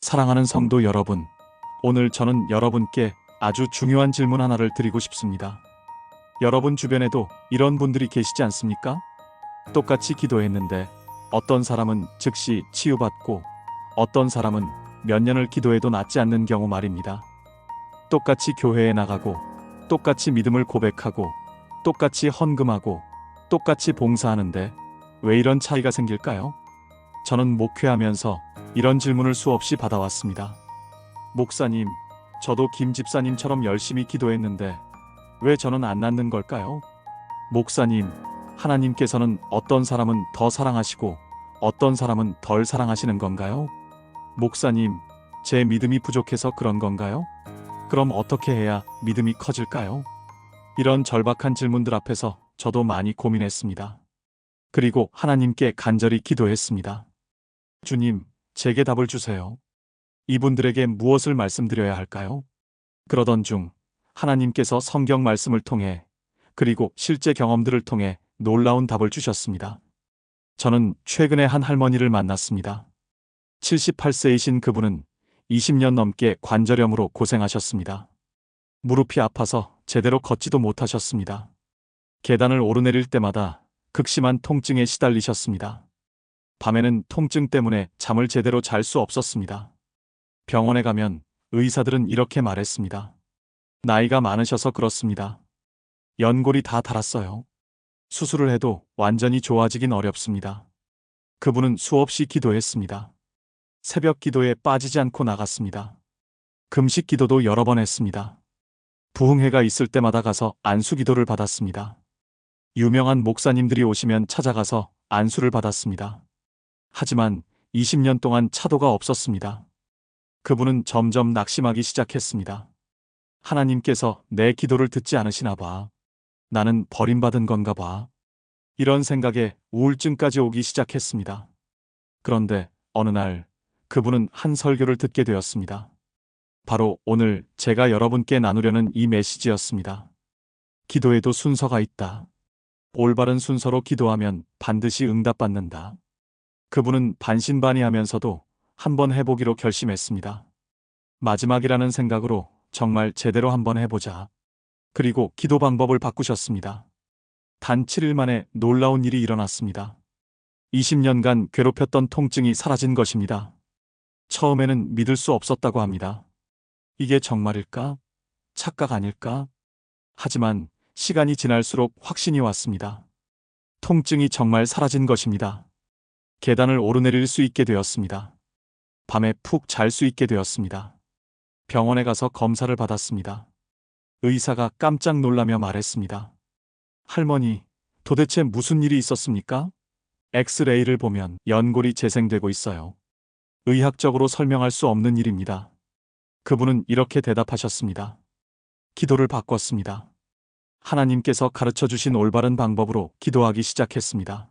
사랑하는 성도 여러분, 오늘 저는 여러분께 아주 중요한 질문 하나를 드리고 싶습니다. 여러분 주변에도 이런 분들이 계시지 않습니까? 똑같이 기도했는데 어떤 사람은 즉시 치유받고 어떤 사람은 몇 년을 기도해도 낫지 않는 경우 말입니다. 똑같이 교회에 나가고 똑같이 믿음을 고백하고 똑같이 헌금하고 똑같이 봉사하는데 왜 이런 차이가 생길까요? 저는 목회하면서 이런 질문을 수없이 받아왔습니다. 목사님, 저도 김 집사님처럼 열심히 기도했는데 왜 저는 안 낫는 걸까요? 목사님, 하나님께서는 어떤 사람은 더 사랑하시고 어떤 사람은 덜 사랑하시는 건가요? 목사님, 제 믿음이 부족해서 그런 건가요? 그럼 어떻게 해야 믿음이 커질까요? 이런 절박한 질문들 앞에서 저도 많이 고민했습니다. 그리고 하나님께 간절히 기도했습니다. 주님, 제게 답을 주세요. 이분들에게 무엇을 말씀드려야 할까요? 그러던 중 하나님께서 성경 말씀을 통해 그리고 실제 경험들을 통해 놀라운 답을 주셨습니다. 저는 최근에 한 할머니를 만났습니다. 78세이신 그분은 20년 넘게 관절염으로 고생하셨습니다. 무릎이 아파서 제대로 걷지도 못하셨습니다. 계단을 오르내릴 때마다 극심한 통증에 시달리셨습니다. 밤에는 통증 때문에 잠을 제대로 잘 수 없었습니다. 병원에 가면 의사들은 이렇게 말했습니다. 나이가 많으셔서 그렇습니다. 연골이 다 닳았어요. 수술을 해도 완전히 좋아지긴 어렵습니다. 그분은 수없이 기도했습니다. 새벽 기도에 빠지지 않고 나갔습니다. 금식 기도도 여러 번 했습니다. 부흥회가 있을 때마다 가서 안수 기도를 받았습니다. 유명한 목사님들이 오시면 찾아가서 안수를 받았습니다. 하지만 20년 동안 차도가 없었습니다. 그분은 점점 낙심하기 시작했습니다. 하나님께서 내 기도를 듣지 않으시나 봐. 나는 버림받은 건가 봐. 이런 생각에 우울증까지 오기 시작했습니다. 그런데 어느 날 그분은 한 설교를 듣게 되었습니다. 바로 오늘 제가 여러분께 나누려는 이 메시지였습니다. 기도에도 순서가 있다. 올바른 순서로 기도하면 반드시 응답받는다. 그분은 반신반의하면서도 한번 해보기로 결심했습니다. 마지막이라는 생각으로 정말 제대로 한번 해보자. 그리고 기도 방법을 바꾸셨습니다. 단 7일 만에 놀라운 일이 일어났습니다. 20년간 괴롭혔던 통증이 사라진 것입니다. 처음에는 믿을 수 없었다고 합니다. 이게 정말일까? 착각 아닐까? 하지만 시간이 지날수록 확신이 왔습니다. 통증이 정말 사라진 것입니다. 계단을 오르내릴 수 있게 되었습니다. 밤에 푹 잘 수 있게 되었습니다. 병원에 가서 검사를 받았습니다. 의사가 깜짝 놀라며 말했습니다. 할머니, 도대체 무슨 일이 있었습니까? 엑스레이를 보면 연골이 재생되고 있어요. 의학적으로 설명할 수 없는 일입니다. 그분은 이렇게 대답하셨습니다. 기도를 바꿨습니다. 하나님께서 가르쳐 주신 올바른 방법으로 기도하기 시작했습니다.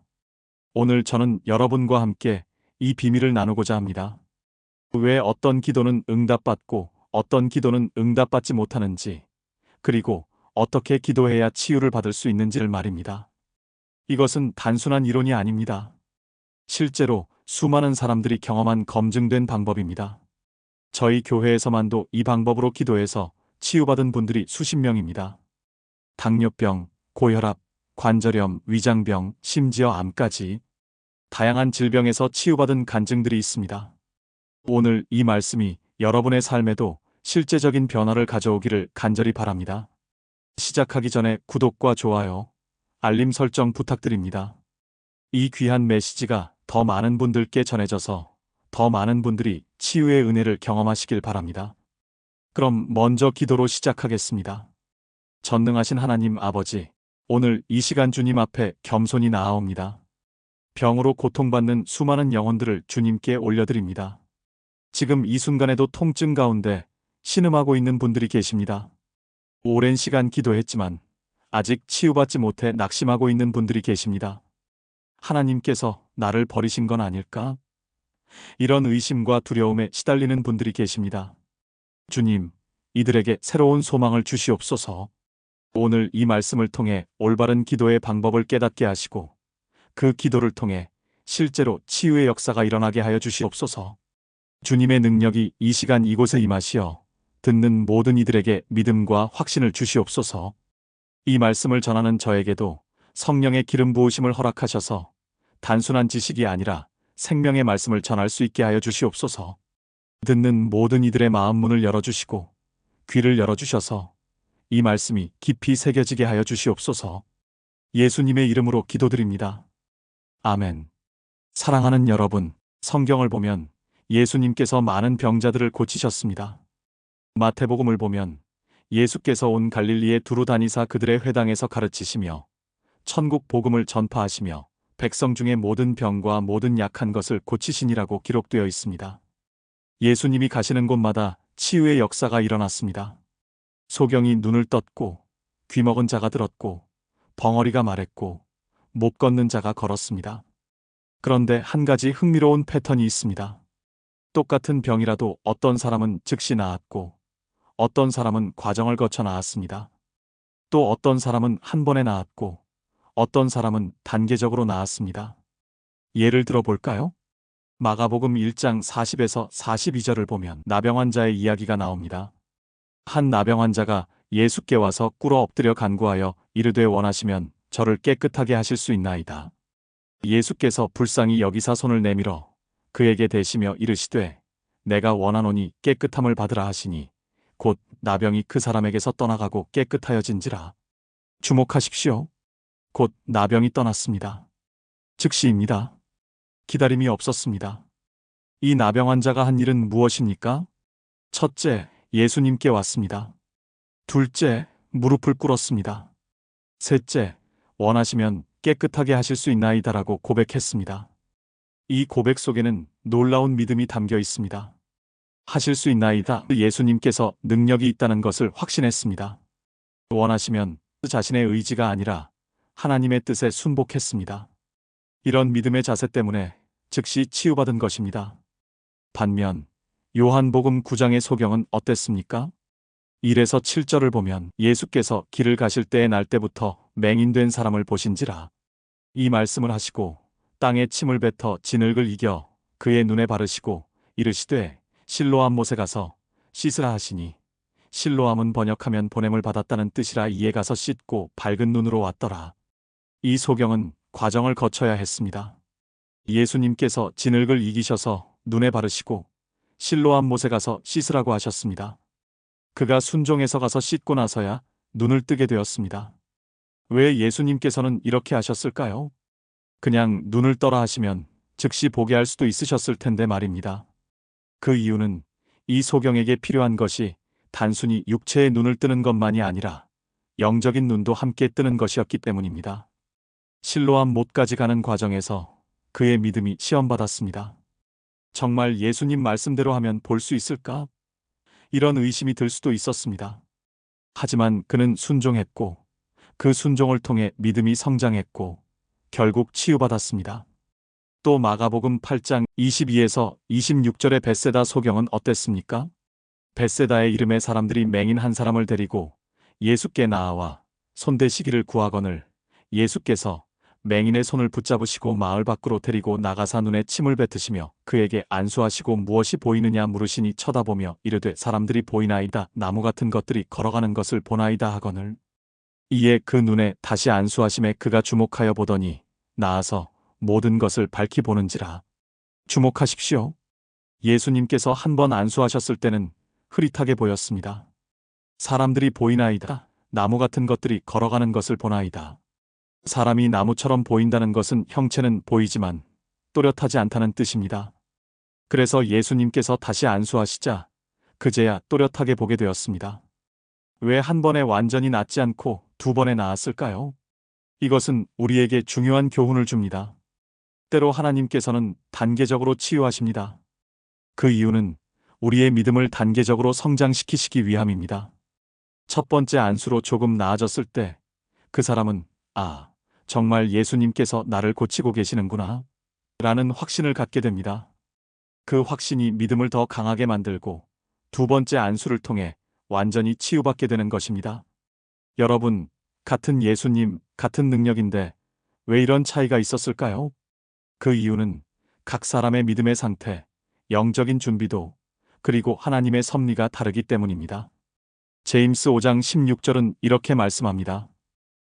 오늘 저는 여러분과 함께 이 비밀을 나누고자 합니다. 왜 어떤 기도는 응답받고 어떤 기도는 응답받지 못하는지, 그리고 어떻게 기도해야 치유를 받을 수 있는지를 말입니다. 이것은 단순한 이론이 아닙니다. 실제로 수많은 사람들이 경험한 검증된 방법입니다. 저희 교회에서만도 이 방법으로 기도해서 치유받은 분들이 수십 명입니다. 당뇨병, 고혈압, 관절염, 위장병, 심지어 암까지 다양한 질병에서 치유받은 간증들이 있습니다. 오늘 이 말씀이 여러분의 삶에도 실제적인 변화를 가져오기를 간절히 바랍니다. 시작하기 전에 구독과 좋아요, 알림 설정 부탁드립니다. 이 귀한 메시지가 더 많은 분들께 전해져서 더 많은 분들이 치유의 은혜를 경험하시길 바랍니다. 그럼 먼저 기도로 시작하겠습니다. 전능하신 하나님 아버지, 오늘 이 시간 주님 앞에 겸손히 나아옵니다. 병으로 고통받는 수많은 영혼들을 주님께 올려드립니다. 지금 이 순간에도 통증 가운데 신음하고 있는 분들이 계십니다. 오랜 시간 기도했지만 아직 치유받지 못해 낙심하고 있는 분들이 계십니다. 하나님께서 나를 버리신 건 아닐까? 이런 의심과 두려움에 시달리는 분들이 계십니다. 주님, 이들에게 새로운 소망을 주시옵소서. 오늘 이 말씀을 통해 올바른 기도의 방법을 깨닫게 하시고 그 기도를 통해 실제로 치유의 역사가 일어나게 하여 주시옵소서. 주님의 능력이 이 시간 이곳에 임하시어 듣는 모든 이들에게 믿음과 확신을 주시옵소서. 이 말씀을 전하는 저에게도 성령의 기름 부으심을 허락하셔서 단순한 지식이 아니라 생명의 말씀을 전할 수 있게 하여 주시옵소서. 듣는 모든 이들의 마음 문을 열어주시고 귀를 열어주셔서 이 말씀이 깊이 새겨지게 하여 주시옵소서. 예수님의 이름으로 기도드립니다. 아멘. 사랑하는 여러분, 성경을 보면 예수님께서 많은 병자들을 고치셨습니다. 마태복음을 보면 예수께서 온 갈릴리에 두루 다니사 그들의 회당에서 가르치시며 천국 복음을 전파하시며 백성 중의 모든 병과 모든 약한 것을 고치시니라고 기록되어 있습니다. 예수님이 가시는 곳마다 치유의 역사가 일어났습니다. 소경이 눈을 떴고 귀 먹은 자가 들었고 벙어리가 말했고 못 걷는 자가 걸었습니다. 그런데 한 가지 흥미로운 패턴이 있습니다. 똑같은 병이라도 어떤 사람은 즉시 나았고 어떤 사람은 과정을 거쳐 나았습니다. 또 어떤 사람은 한 번에 나았고 어떤 사람은 단계적으로 나았습니다. 예를 들어 볼까요? 마가복음 1장 40에서 42절을 보면 나병 환자의 이야기가 나옵니다. 한 나병 환자가 예수께 와서 꿇어 엎드려 간구하여 이르되 원하시면 저를 깨끗하게 하실 수 있나이다. 예수께서 불쌍히 여기사 손을 내밀어 그에게 대시며 이르시되 내가 원하노니 깨끗함을 받으라 하시니 곧 나병이 그 사람에게서 떠나가고 깨끗하여진지라. 주목하십시오. 곧 나병이 떠났습니다. 즉시입니다. 기다림이 없었습니다. 이 나병 환자가 한 일은 무엇입니까? 첫째, 예수님께 왔습니다. 둘째, 무릎을 꿇었습니다. 셋째, 원하시면 깨끗하게 하실 수 있나이다라고 고백했습니다. 이 고백 속에는 놀라운 믿음이 담겨 있습니다. 하실 수 있나이다. 예수님께서 능력이 있다는 것을 확신했습니다. 원하시면 자신의 의지가 아니라 하나님의 뜻에 순복했습니다. 이런 믿음의 자세 때문에 즉시 치유받은 것입니다. 반면 요한복음 9장의 소경은 어땠습니까? 1에서 7절을 보면 예수께서 길을 가실 때의 날 때부터 맹인된 사람을 보신지라. 이 말씀을 하시고 땅에 침을 뱉어 진흙을 이겨 그의 눈에 바르시고 이르시되 실로암 못에 가서 씻으라 하시니 실로암은 번역하면 보냄을 받았다는 뜻이라 이에 가서 씻고 밝은 눈으로 왔더라. 이 소경은 과정을 거쳐야 했습니다. 예수님께서 진흙을 이기셔서 눈에 바르시고 실로암 못에 가서 씻으라고 하셨습니다. 그가 순종해서 가서 씻고 나서야 눈을 뜨게 되었습니다. 왜 예수님께서는 이렇게 하셨을까요? 그냥 눈을 떠라 하시면 즉시 보게 할 수도 있으셨을 텐데 말입니다. 그 이유는 이 소경에게 필요한 것이 단순히 육체의 눈을 뜨는 것만이 아니라 영적인 눈도 함께 뜨는 것이었기 때문입니다. 실로암 못까지 가는 과정에서 그의 믿음이 시험받았습니다. 정말 예수님 말씀대로 하면 볼 수 있을까? 이런 의심이 들 수도 있었습니다. 하지만 그는 순종했고 그 순종을 통해 믿음이 성장했고 결국 치유받았습니다. 또 마가복음 8장 22에서 26절의 벳세다 소경은 어땠습니까? 벳세다의 이름의 사람들이 맹인 한 사람을 데리고 예수께 나아와 손대시기를 구하거늘 예수께서 맹인의 손을 붙잡으시고 마을 밖으로 데리고 나가사 눈에 침을 뱉으시며 그에게 안수하시고 무엇이 보이느냐 물으시니 쳐다보며 이르되 사람들이 보이나이다. 나무 같은 것들이 걸어가는 것을 보나이다 하거늘. 이에 그 눈에 다시 안수하심에 그가 주목하여 보더니 나아서 모든 것을 밝히 보는지라. 주목하십시오. 예수님께서 한 번 안수하셨을 때는 흐릿하게 보였습니다. 사람들이 보이나이다. 나무 같은 것들이 걸어가는 것을 보나이다. 사람이 나무처럼 보인다는 것은 형체는 보이지만 또렷하지 않다는 뜻입니다. 그래서 예수님께서 다시 안수하시자 그제야 또렷하게 보게 되었습니다. 왜 한 번에 완전히 낫지 않고 두 번에 나았을까요? 이것은 우리에게 중요한 교훈을 줍니다. 때로 하나님께서는 단계적으로 치유하십니다. 그 이유는 우리의 믿음을 단계적으로 성장시키시기 위함입니다. 첫 번째 안수로 조금 나아졌을 때 그 사람은 정말 예수님께서 나를 고치고 계시는구나 라는 확신을 갖게 됩니다. 그 확신이 믿음을 더 강하게 만들고 두 번째 안수를 통해 완전히 치유받게 되는 것입니다. 여러분, 같은 예수님, 같은 능력인데 왜 이런 차이가 있었을까요? 그 이유는 각 사람의 믿음의 상태, 영적인 준비도 그리고 하나님의 섭리가 다르기 때문입니다. 제임스 5장 16절은 이렇게 말씀합니다.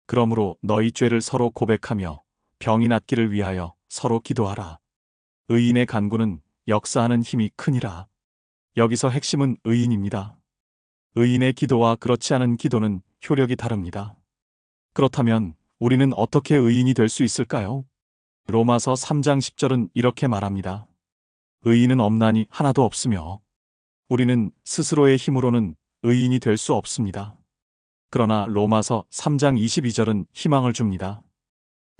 그러므로 너희 죄를 서로 고백하며 병이 낫기를 위하여 서로 기도하라. 의인의 간구는 역사하는 힘이 크니라. 여기서 핵심은 의인입니다. 의인의 기도와 그렇지 않은 기도는 효력이 다릅니다. 그렇다면 우리는 어떻게 의인이 될 수 있을까요? 로마서 3장 10절은 이렇게 말합니다. 의인은 없나니 하나도 없으며 우리는 스스로의 힘으로는 의인이 될 수 없습니다. 그러나 로마서 3장 22절은 희망을 줍니다.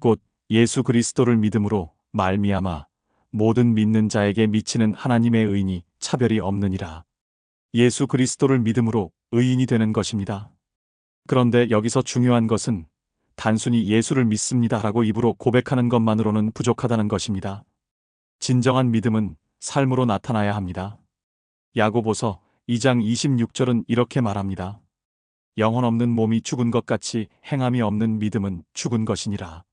곧 예수 그리스도를 믿음으로 말미암아 모든 믿는 자에게 미치는 하나님의 의인이 차별이 없느니라. 예수 그리스도를 믿음으로 의인이 되는 것입니다. 그런데 여기서 중요한 것은 단순히 예수를 믿습니다라고 입으로 고백하는 것만으로는 부족하다는 것입니다. 진정한 믿음은 삶으로 나타나야 합니다. 야고보서 2장 26절은 이렇게 말합니다. 영혼 없는 몸이 죽은 것 같이 행함이 없는 믿음은 죽은 것이니라.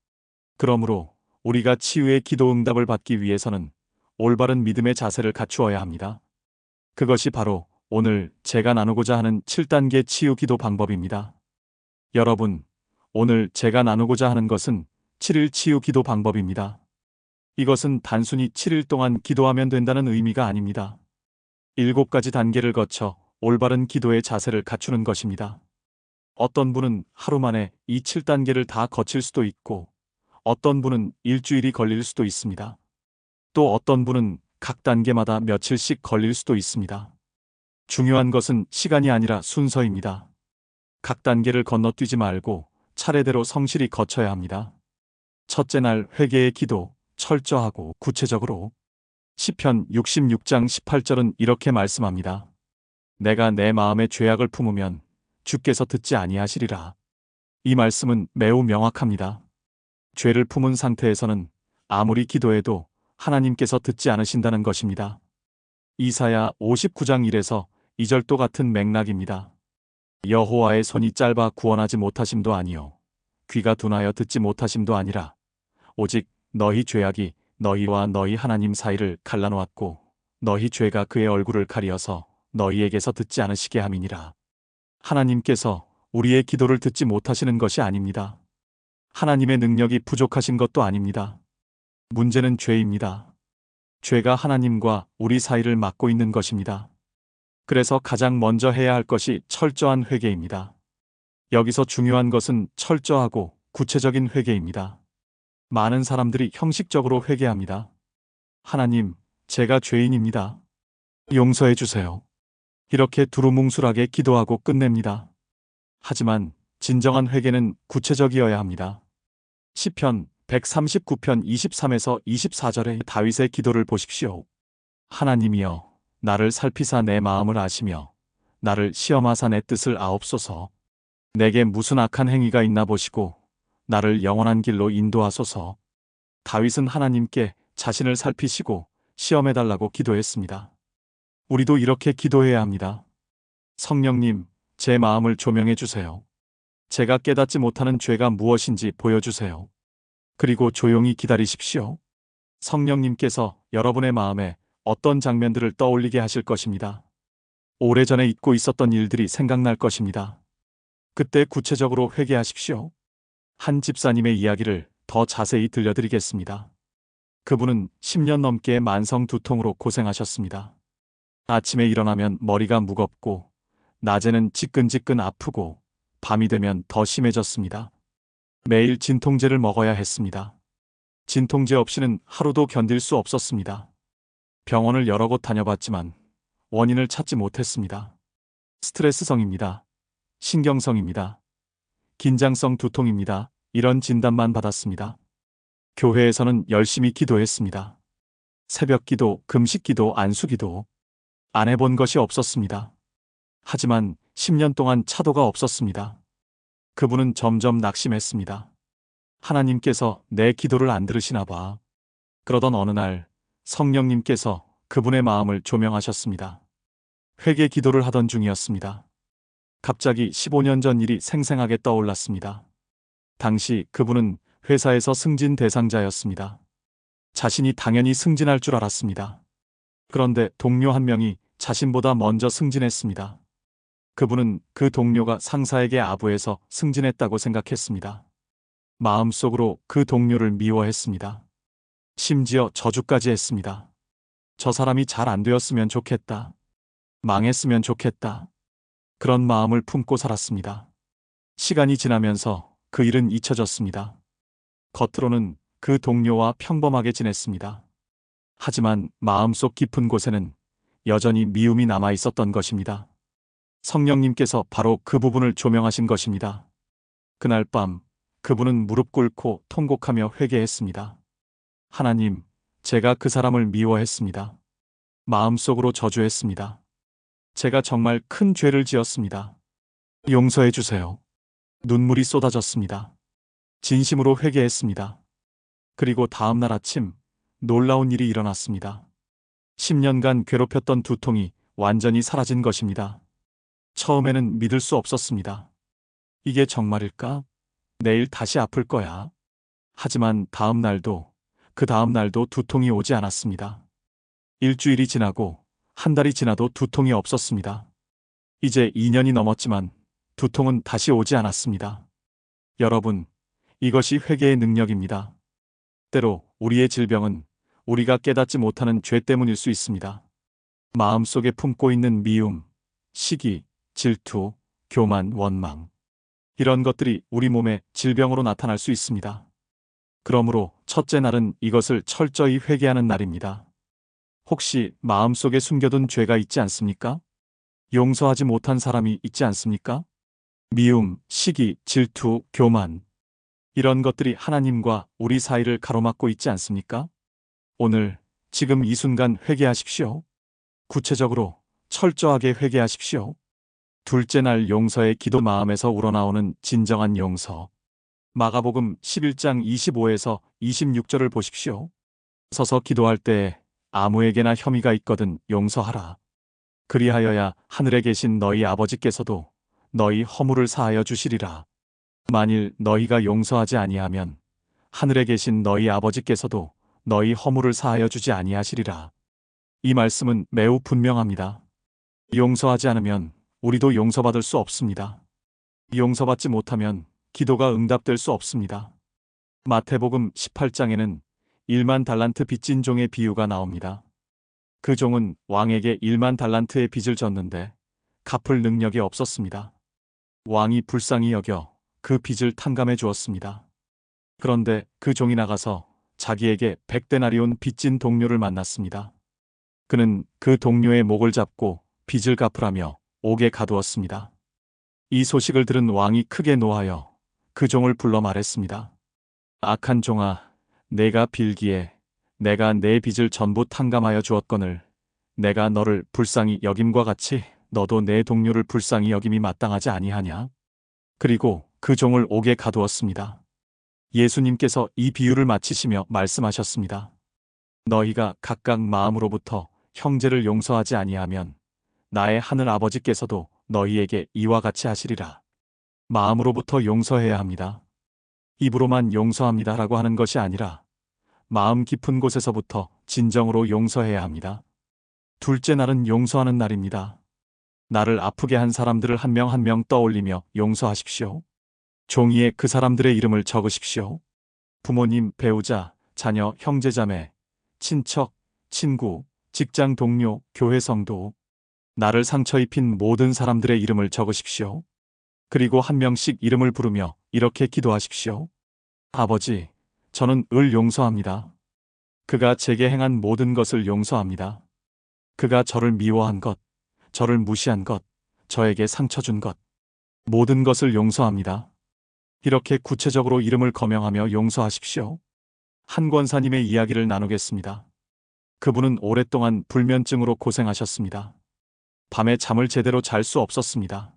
그러므로 우리가 치유의 기도 응답을 받기 위해서는 올바른 믿음의 자세를 갖추어야 합니다. 그것이 바로 오늘 제가 나누고자 하는 7단계 치유 기도 방법입니다. 여러분, 오늘 제가 나누고자 하는 것은 7일 치유 기도 방법입니다. 이것은 단순히 7일 동안 기도하면 된다는 의미가 아닙니다. 7가지 단계를 거쳐 올바른 기도의 자세를 갖추는 것입니다. 어떤 분은 하루 만에 이 7단계를 다 거칠 수도 있고 어떤 분은 일주일이 걸릴 수도 있습니다. 또 어떤 분은 각 단계마다 며칠씩 걸릴 수도 있습니다. 중요한 것은 시간이 아니라 순서입니다. 각 단계를 건너뛰지 말고 차례대로 성실히 거쳐야 합니다. 첫째 날 회개의 기도, 철저하고 구체적으로. 시편 66장 18절은 이렇게 말씀합니다. 내가 내 마음의 죄악을 품으면 주께서 듣지 아니하시리라. 이 말씀은 매우 명확합니다. 죄를 품은 상태에서는 아무리 기도해도 하나님께서 듣지 않으신다는 것입니다. 이사야 59장 1에서 2절도 같은 맥락입니다. 여호와의 손이 짧아 구원하지 못하심도 아니요 귀가 둔하여 듣지 못하심도 아니라 오직 너희 죄악이 너희와 너희 하나님 사이를 갈라놓았고 너희 죄가 그의 얼굴을 가리어서 너희에게서 듣지 않으시게 함이니라. 하나님께서 우리의 기도를 듣지 못하시는 것이 아닙니다. 하나님의 능력이 부족하신 것도 아닙니다. 문제는 죄입니다. 죄가 하나님과 우리 사이를 막고 있는 것입니다. 그래서 가장 먼저 해야 할 것이 철저한 회개입니다. 여기서 중요한 것은 철저하고 구체적인 회개입니다. 많은 사람들이 형식적으로 회개합니다. 하나님, 제가 죄인입니다. 용서해 주세요. 이렇게 두루뭉술하게 기도하고 끝냅니다. 하지만 진정한 회개는 구체적이어야 합니다. 시편 139편 23에서 24절의 다윗의 기도를 보십시오. 하나님이여, 나를 살피사 내 마음을 아시며 나를 시험하사 내 뜻을 아옵소서. 내게 무슨 악한 행위가 있나 보시고 나를 영원한 길로 인도하소서. 다윗은 하나님께 자신을 살피시고 시험해달라고 기도했습니다. 우리도 이렇게 기도해야 합니다. 성령님, 제 마음을 조명해 주세요. 제가 깨닫지 못하는 죄가 무엇인지 보여주세요. 그리고 조용히 기다리십시오. 성령님께서 여러분의 마음에 어떤 장면들을 떠올리게 하실 것입니다. 오래전에 잊고 있었던 일들이 생각날 것입니다. 그때 구체적으로 회개하십시오. 한 집사님의 이야기를 더 자세히 들려드리겠습니다. 그분은 10년 넘게 만성 두통으로 고생하셨습니다. 아침에 일어나면 머리가 무겁고 낮에는 지끈지끈 아프고 밤이 되면 더 심해졌습니다. 매일 진통제를 먹어야 했습니다. 진통제 없이는 하루도 견딜 수 없었습니다. 병원을 여러 곳 다녀봤지만 원인을 찾지 못했습니다. 스트레스성입니다. 신경성입니다. 긴장성 두통입니다. 이런 진단만 받았습니다. 교회에서는 열심히 기도했습니다. 새벽 기도, 금식 기도, 안수 기도. 안 해본 것이 없었습니다. 하지만 10년 동안 차도가 없었습니다. 그분은 점점 낙심했습니다. 하나님께서 내 기도를 안 들으시나 봐. 그러던 어느 날 성령님께서 그분의 마음을 조명하셨습니다. 회개 기도를 하던 중이었습니다. 갑자기 15년 전 일이 생생하게 떠올랐습니다. 당시 그분은 회사에서 승진 대상자였습니다. 자신이 당연히 승진할 줄 알았습니다. 그런데 동료 한 명이 자신보다 먼저 승진했습니다. 그분은 그 동료가 상사에게 아부해서 승진했다고 생각했습니다. 마음속으로 그 동료를 미워했습니다. 심지어 저주까지 했습니다. 저 사람이 잘 안 되었으면 좋겠다. 망했으면 좋겠다. 그런 마음을 품고 살았습니다. 시간이 지나면서 그 일은 잊혀졌습니다. 겉으로는 그 동료와 평범하게 지냈습니다. 하지만 마음속 깊은 곳에는 여전히 미움이 남아 있었던 것입니다. 성령님께서 바로 그 부분을 조명하신 것입니다. 그날 밤 그분은 무릎 꿇고 통곡하며 회개했습니다. 하나님, 제가 그 사람을 미워했습니다. 마음속으로 저주했습니다. 제가 정말 큰 죄를 지었습니다. 용서해 주세요. 눈물이 쏟아졌습니다. 진심으로 회개했습니다. 그리고 다음 날 아침 놀라운 일이 일어났습니다. 10년간 괴롭혔던 두통이 완전히 사라진 것입니다. 처음에는 믿을 수 없었습니다. 이게 정말일까? 내일 다시 아플 거야. 하지만 다음 날도 그 다음 날도 두통이 오지 않았습니다. 일주일이 지나고 한 달이 지나도 두통이 없었습니다. 이제 2년이 넘었지만 두통은 다시 오지 않았습니다. 여러분, 이것이 회개의 능력입니다. 때로 우리의 질병은 우리가 깨닫지 못하는 죄 때문일 수 있습니다. 마음속에 품고 있는 미움, 시기, 질투, 교만, 원망. 이런 것들이 우리 몸에 질병으로 나타날 수 있습니다. 그러므로 첫째 날은 이것을 철저히 회개하는 날입니다. 혹시 마음속에 숨겨둔 죄가 있지 않습니까? 용서하지 못한 사람이 있지 않습니까? 미움, 시기, 질투, 교만. 이런 것들이 하나님과 우리 사이를 가로막고 있지 않습니까? 오늘, 지금 이 순간 회개하십시오. 구체적으로, 철저하게 회개하십시오. 둘째 날 용서의 기도, 마음에서 우러나오는 진정한 용서. 마가복음 11장 25에서 26절을 보십시오. 서서 기도할 때에 아무에게나 혐의가 있거든 용서하라. 그리하여야 하늘에 계신 너희 아버지께서도 너희 허물을 사하여 주시리라. 만일 너희가 용서하지 아니하면 하늘에 계신 너희 아버지께서도 너희 허물을 사하여 주지 아니하시리라. 이 말씀은 매우 분명합니다. 용서하지 않으면 우리도 용서받을 수 없습니다. 용서받지 못하면 기도가 응답될 수 없습니다. 마태복음 18장에는 1만 달란트 빚진 종의 비유가 나옵니다. 그 종은 왕에게 1만 달란트의 빚을 졌는데 갚을 능력이 없었습니다. 왕이 불쌍히 여겨 그 빚을 탕감해 주었습니다. 그런데 그 종이 나가서 자기에게 100데나리온 빚진 동료를 만났습니다. 그는 그 동료의 목을 잡고 빚을 갚으라며 옥에 가두었습니다. 이 소식을 들은 왕이 크게 노하여 그 종을 불러 말했습니다. 악한 종아, 내가 빌기에 내가 내 빚을 전부 탕감하여 주었거늘 내가 너를 불쌍히 여김과 같이 너도 내 동료를 불쌍히 여김이 마땅하지 아니하냐? 그리고 그 종을 옥에 가두었습니다. 예수님께서 이 비유를 마치시며 말씀하셨습니다. 너희가 각각 마음으로부터 형제를 용서하지 아니하면 나의 하늘 아버지께서도 너희에게 이와 같이 하시리라. 마음으로부터 용서해야 합니다. 입으로만 용서합니다라고 하는 것이 아니라 마음 깊은 곳에서부터 진정으로 용서해야 합니다. 둘째 날은 용서하는 날입니다. 나를 아프게 한 사람들을 한 명 한 명 떠올리며 용서하십시오. 종이에 그 사람들의 이름을 적으십시오. 부모님, 배우자, 자녀, 형제자매, 친척, 친구, 직장 동료, 교회 성도, 나를 상처 입힌 모든 사람들의 이름을 적으십시오. 그리고 한 명씩 이름을 부르며 이렇게 기도하십시오. 아버지, 저는 을 용서합니다. 그가 제게 행한 모든 것을 용서합니다. 그가 저를 미워한 것, 저를 무시한 것, 저에게 상처 준 것, 모든 것을 용서합니다. 이렇게 구체적으로 이름을 거명하며 용서하십시오. 한 권사님의 이야기를 나누겠습니다. 그분은 오랫동안 불면증으로 고생하셨습니다. 밤에 잠을 제대로 잘 수 없었습니다.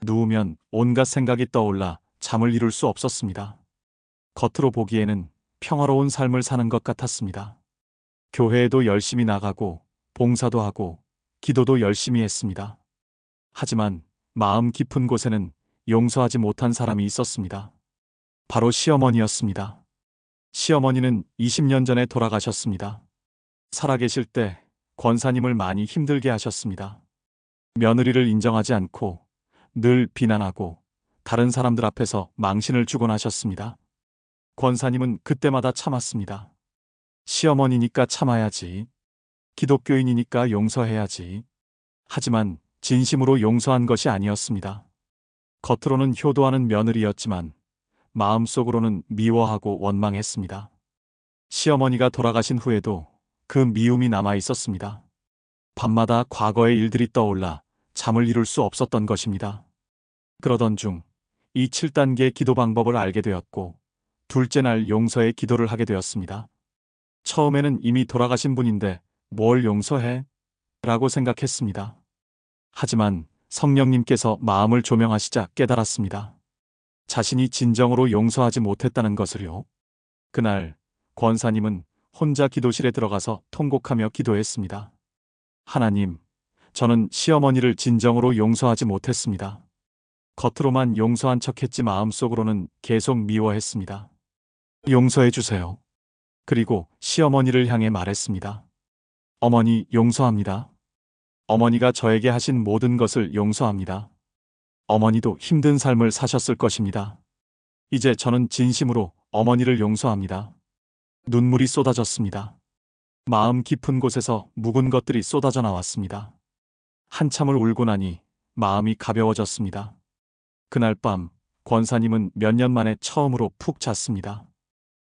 누우면 온갖 생각이 떠올라 잠을 이룰 수 없었습니다. 겉으로 보기에는 평화로운 삶을 사는 것 같았습니다. 교회에도 열심히 나가고 봉사도 하고 기도도 열심히 했습니다. 하지만 마음 깊은 곳에는 용서하지 못한 사람이 있었습니다. 바로 시어머니였습니다. 시어머니는 20년 전에 돌아가셨습니다. 살아계실 때 권사님을 많이 힘들게 하셨습니다. 며느리를 인정하지 않고 늘 비난하고 다른 사람들 앞에서 망신을 주곤 하셨습니다. 권사님은 그때마다 참았습니다. 시어머니니까 참아야지. 기독교인이니까 용서해야지. 하지만 진심으로 용서한 것이 아니었습니다. 겉으로는 효도하는 며느리였지만 마음속으로는 미워하고 원망했습니다. 시어머니가 돌아가신 후에도 그 미움이 남아 있었습니다. 밤마다 과거의 일들이 떠올라 잠을 이룰 수 없었던 것입니다. 그러던 중 이 7단계 기도 방법을 알게 되었고 둘째 날 용서의 기도를 하게 되었습니다. 처음에는 이미 돌아가신 분인데 뭘 용서해? 라고 생각했습니다. 하지만 성령님께서 마음을 조명하시자 깨달았습니다. 자신이 진정으로 용서하지 못했다는 것을요. 그날 권사님은 혼자 기도실에 들어가서 통곡하며 기도했습니다. 하나님, 저는 시어머니를 진정으로 용서하지 못했습니다. 겉으로만 용서한 척했지 마음속으로는 계속 미워했습니다. 용서해 주세요. 그리고 시어머니를 향해 말했습니다. 어머니, 용서합니다. 어머니가 저에게 하신 모든 것을 용서합니다. 어머니도 힘든 삶을 사셨을 것입니다. 이제 저는 진심으로 어머니를 용서합니다. 눈물이 쏟아졌습니다. 마음 깊은 곳에서 묵은 것들이 쏟아져 나왔습니다. 한참을 울고 나니 마음이 가벼워졌습니다. 그날 밤 권사님은 몇 년 만에 처음으로 푹 잤습니다.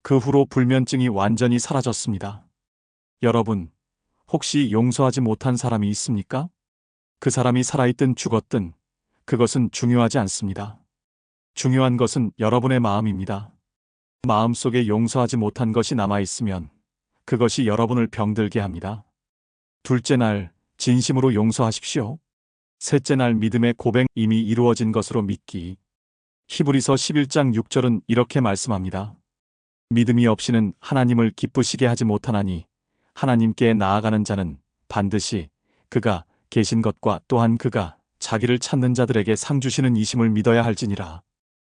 그 후로 불면증이 완전히 사라졌습니다. 여러분, 혹시 용서하지 못한 사람이 있습니까? 그 사람이 살아있든 죽었든 그것은 중요하지 않습니다. 중요한 것은 여러분의 마음입니다. 마음속에 용서하지 못한 것이 남아있으면 그것이 여러분을 병들게 합니다. 둘째 날, 진심으로 용서하십시오. 셋째 날, 믿음의 고백, 이미 이루어진 것으로 믿기. 히브리서 11장 6절은 이렇게 말씀합니다. 믿음이 없이는 하나님을 기쁘시게 하지 못하나니 하나님께 나아가는 자는 반드시 그가 계신 것과 또한 그가 자기를 찾는 자들에게 상 주시는 이심을 믿어야 할지니라.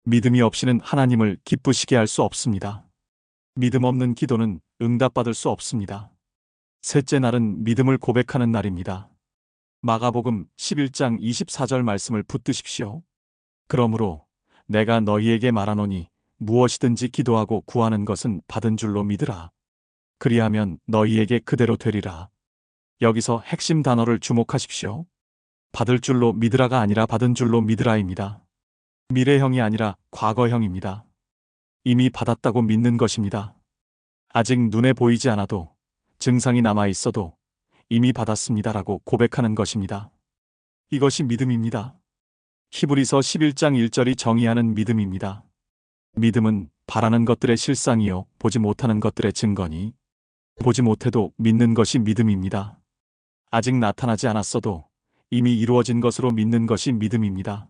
믿음이 없이는 하나님을 기쁘시게 할 수 없습니다. 믿음 없는 기도는 응답받을 수 없습니다. 셋째 날은 믿음을 고백하는 날입니다. 마가복음 11장 24절 말씀을 붙드십시오. 그러므로 내가 너희에게 말하노니 무엇이든지 기도하고 구하는 것은 받은 줄로 믿으라. 그리하면 너희에게 그대로 되리라. 여기서 핵심 단어를 주목하십시오. 받을 줄로 믿으라가 아니라 받은 줄로 믿으라입니다. 미래형이 아니라 과거형입니다. 이미 받았다고 믿는 것입니다. 아직 눈에 보이지 않아도 증상이 남아 있어도 이미 받았습니다라고 고백하는 것입니다. 이것이 믿음입니다. 히브리서 11장 1절이 정의하는 믿음입니다. 믿음은 바라는 것들의 실상이요 보지 못하는 것들의 증거니 보지 못해도 믿는 것이 믿음입니다. 아직 나타나지 않았어도 이미 이루어진 것으로 믿는 것이 믿음입니다.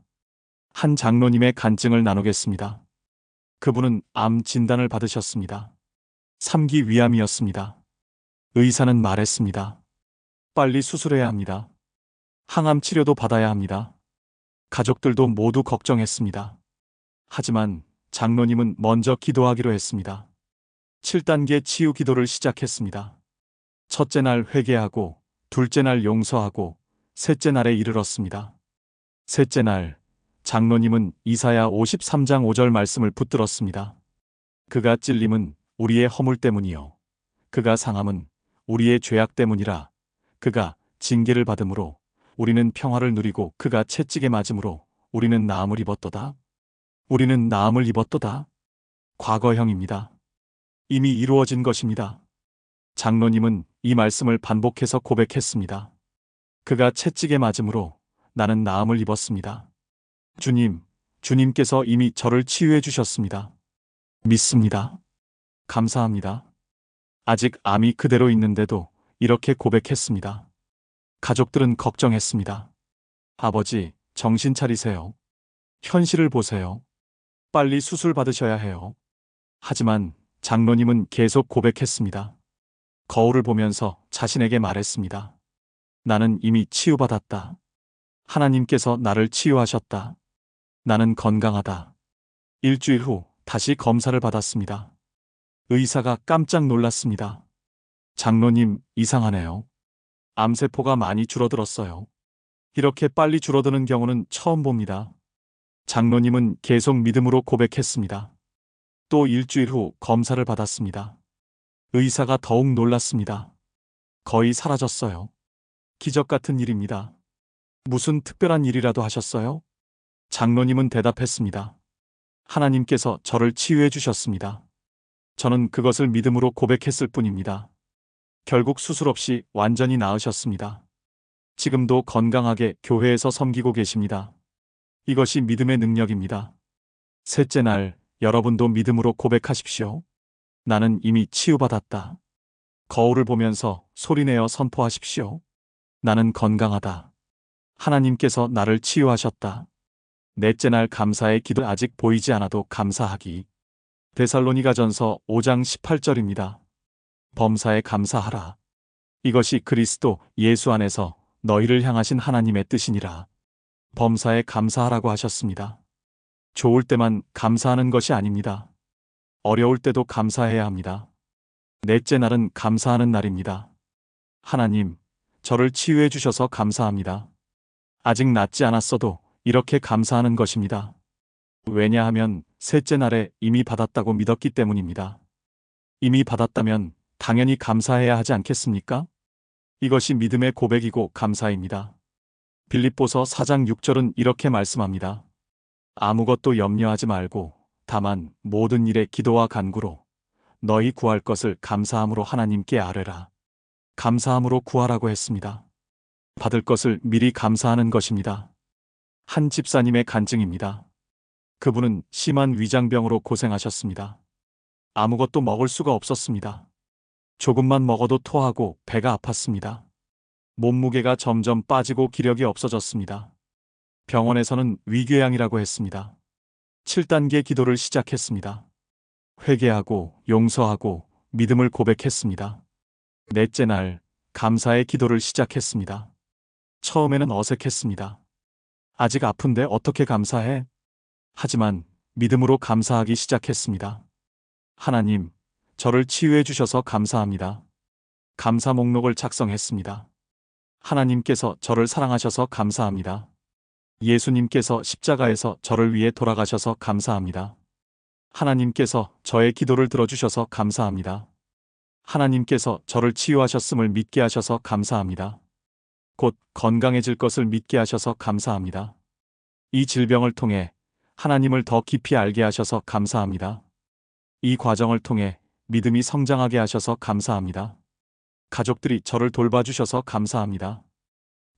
한 장로님의 간증을 나누겠습니다. 그분은 암 진단을 받으셨습니다. 3기 위암이었습니다. 의사는 말했습니다. 빨리 수술해야 합니다. 항암 치료도 받아야 합니다. 가족들도 모두 걱정했습니다. 하지만 장로님은 먼저 기도하기로 했습니다. 7단계 치유 기도를 시작했습니다. 첫째 날 회개하고 둘째 날 용서하고 셋째 날에 이르렀습니다. 셋째 날 장로님은 이사야 53장 5절 말씀을 붙들었습니다. 그가 찔림은 우리의 허물 때문이요 그가 상함은 우리의 죄악 때문이라. 그가 징계를 받음으로 우리는 평화를 누리고 그가 채찍에 맞음으로 우리는 나음을 입었도다. 우리는 나음을 입었도다. 과거형입니다. 이미 이루어진 것입니다. 장로님은 이 말씀을 반복해서 고백했습니다. 그가 채찍에 맞음으로 나는 나음을 입었습니다. 주님, 주님께서 이미 저를 치유해 주셨습니다. 믿습니다. 감사합니다. 아직 암이 그대로 있는데도 이렇게 고백했습니다. 가족들은 걱정했습니다. 아버지, 정신 차리세요. 현실을 보세요. 빨리 수술 받으셔야 해요. 하지만 장로님은 계속 고백했습니다. 거울을 보면서 자신에게 말했습니다. 나는 이미 치유받았다. 하나님께서 나를 치유하셨다. 나는 건강하다. 일주일 후 다시 검사를 받았습니다. 의사가 깜짝 놀랐습니다. 장로님, 이상하네요. 암세포가 많이 줄어들었어요. 이렇게 빨리 줄어드는 경우는 처음 봅니다. 장로님은 계속 믿음으로 고백했습니다. 또 일주일 후 검사를 받았습니다. 의사가 더욱 놀랐습니다. 거의 사라졌어요. 기적 같은 일입니다. 무슨 특별한 일이라도 하셨어요? 장로님은 대답했습니다. 하나님께서 저를 치유해 주셨습니다. 저는 그것을 믿음으로 고백했을 뿐입니다. 결국 수술 없이 완전히 나으셨습니다. 지금도 건강하게 교회에서 섬기고 계십니다. 이것이 믿음의 능력입니다. 셋째 날, 여러분도 믿음으로 고백하십시오. 나는 이미 치유받았다. 거울을 보면서 소리내어 선포하십시오. 나는 건강하다. 하나님께서 나를 치유하셨다. 넷째 날 감사의 기도 아직 보이지 않아도 감사하기. 데살로니가전서 5장 18절입니다. 범사에 감사하라. 이것이 그리스도 예수 안에서 너희를 향하신 하나님의 뜻이니라. 범사에 감사하라고 하셨습니다. 좋을 때만 감사하는 것이 아닙니다. 어려울 때도 감사해야 합니다. 넷째 날은 감사하는 날입니다. 하나님, 저를 치유해 주셔서 감사합니다. 아직 낫지 않았어도 이렇게 감사하는 것입니다. 왜냐하면 셋째 날에 이미 받았다고 믿었기 때문입니다. 이미 받았다면 당연히 감사해야 하지 않겠습니까? 이것이 믿음의 고백이고 감사입니다. 빌립보서 4장 6절은 이렇게 말씀합니다. 아무것도 염려하지 말고 다만 모든 일에 기도와 간구로 너희 구할 것을 감사함으로 하나님께 아뢰라. 감사함으로 구하라고 했습니다. 받을 것을 미리 감사하는 것입니다. 한 집사님의 간증입니다. 그분은 심한 위장병으로 고생하셨습니다. 아무것도 먹을 수가 없었습니다. 조금만 먹어도 토하고 배가 아팠습니다. 몸무게가 점점 빠지고 기력이 없어졌습니다. 병원에서는 위궤양이라고 했습니다. 7단계 기도를 시작했습니다. 회개하고 용서하고 믿음을 고백했습니다. 넷째 날 감사의 기도를 시작했습니다. 처음에는 어색했습니다. 아직 아픈데 어떻게 감사해? 하지만 믿음으로 감사하기 시작했습니다. 하나님, 저를 치유해 주셔서 감사합니다. 감사 목록을 작성했습니다. 하나님께서 저를 사랑하셔서 감사합니다. 예수님께서 십자가에서 저를 위해 돌아가셔서 감사합니다. 하나님께서 저의 기도를 들어주셔서 감사합니다. 하나님께서 저를 치유하셨음을 믿게 하셔서 감사합니다. 곧 건강해질 것을 믿게 하셔서 감사합니다. 이 질병을 통해 하나님을 더 깊이 알게 하셔서 감사합니다. 이 과정을 통해 믿음이 성장하게 하셔서 감사합니다. 가족들이 저를 돌봐주셔서 감사합니다.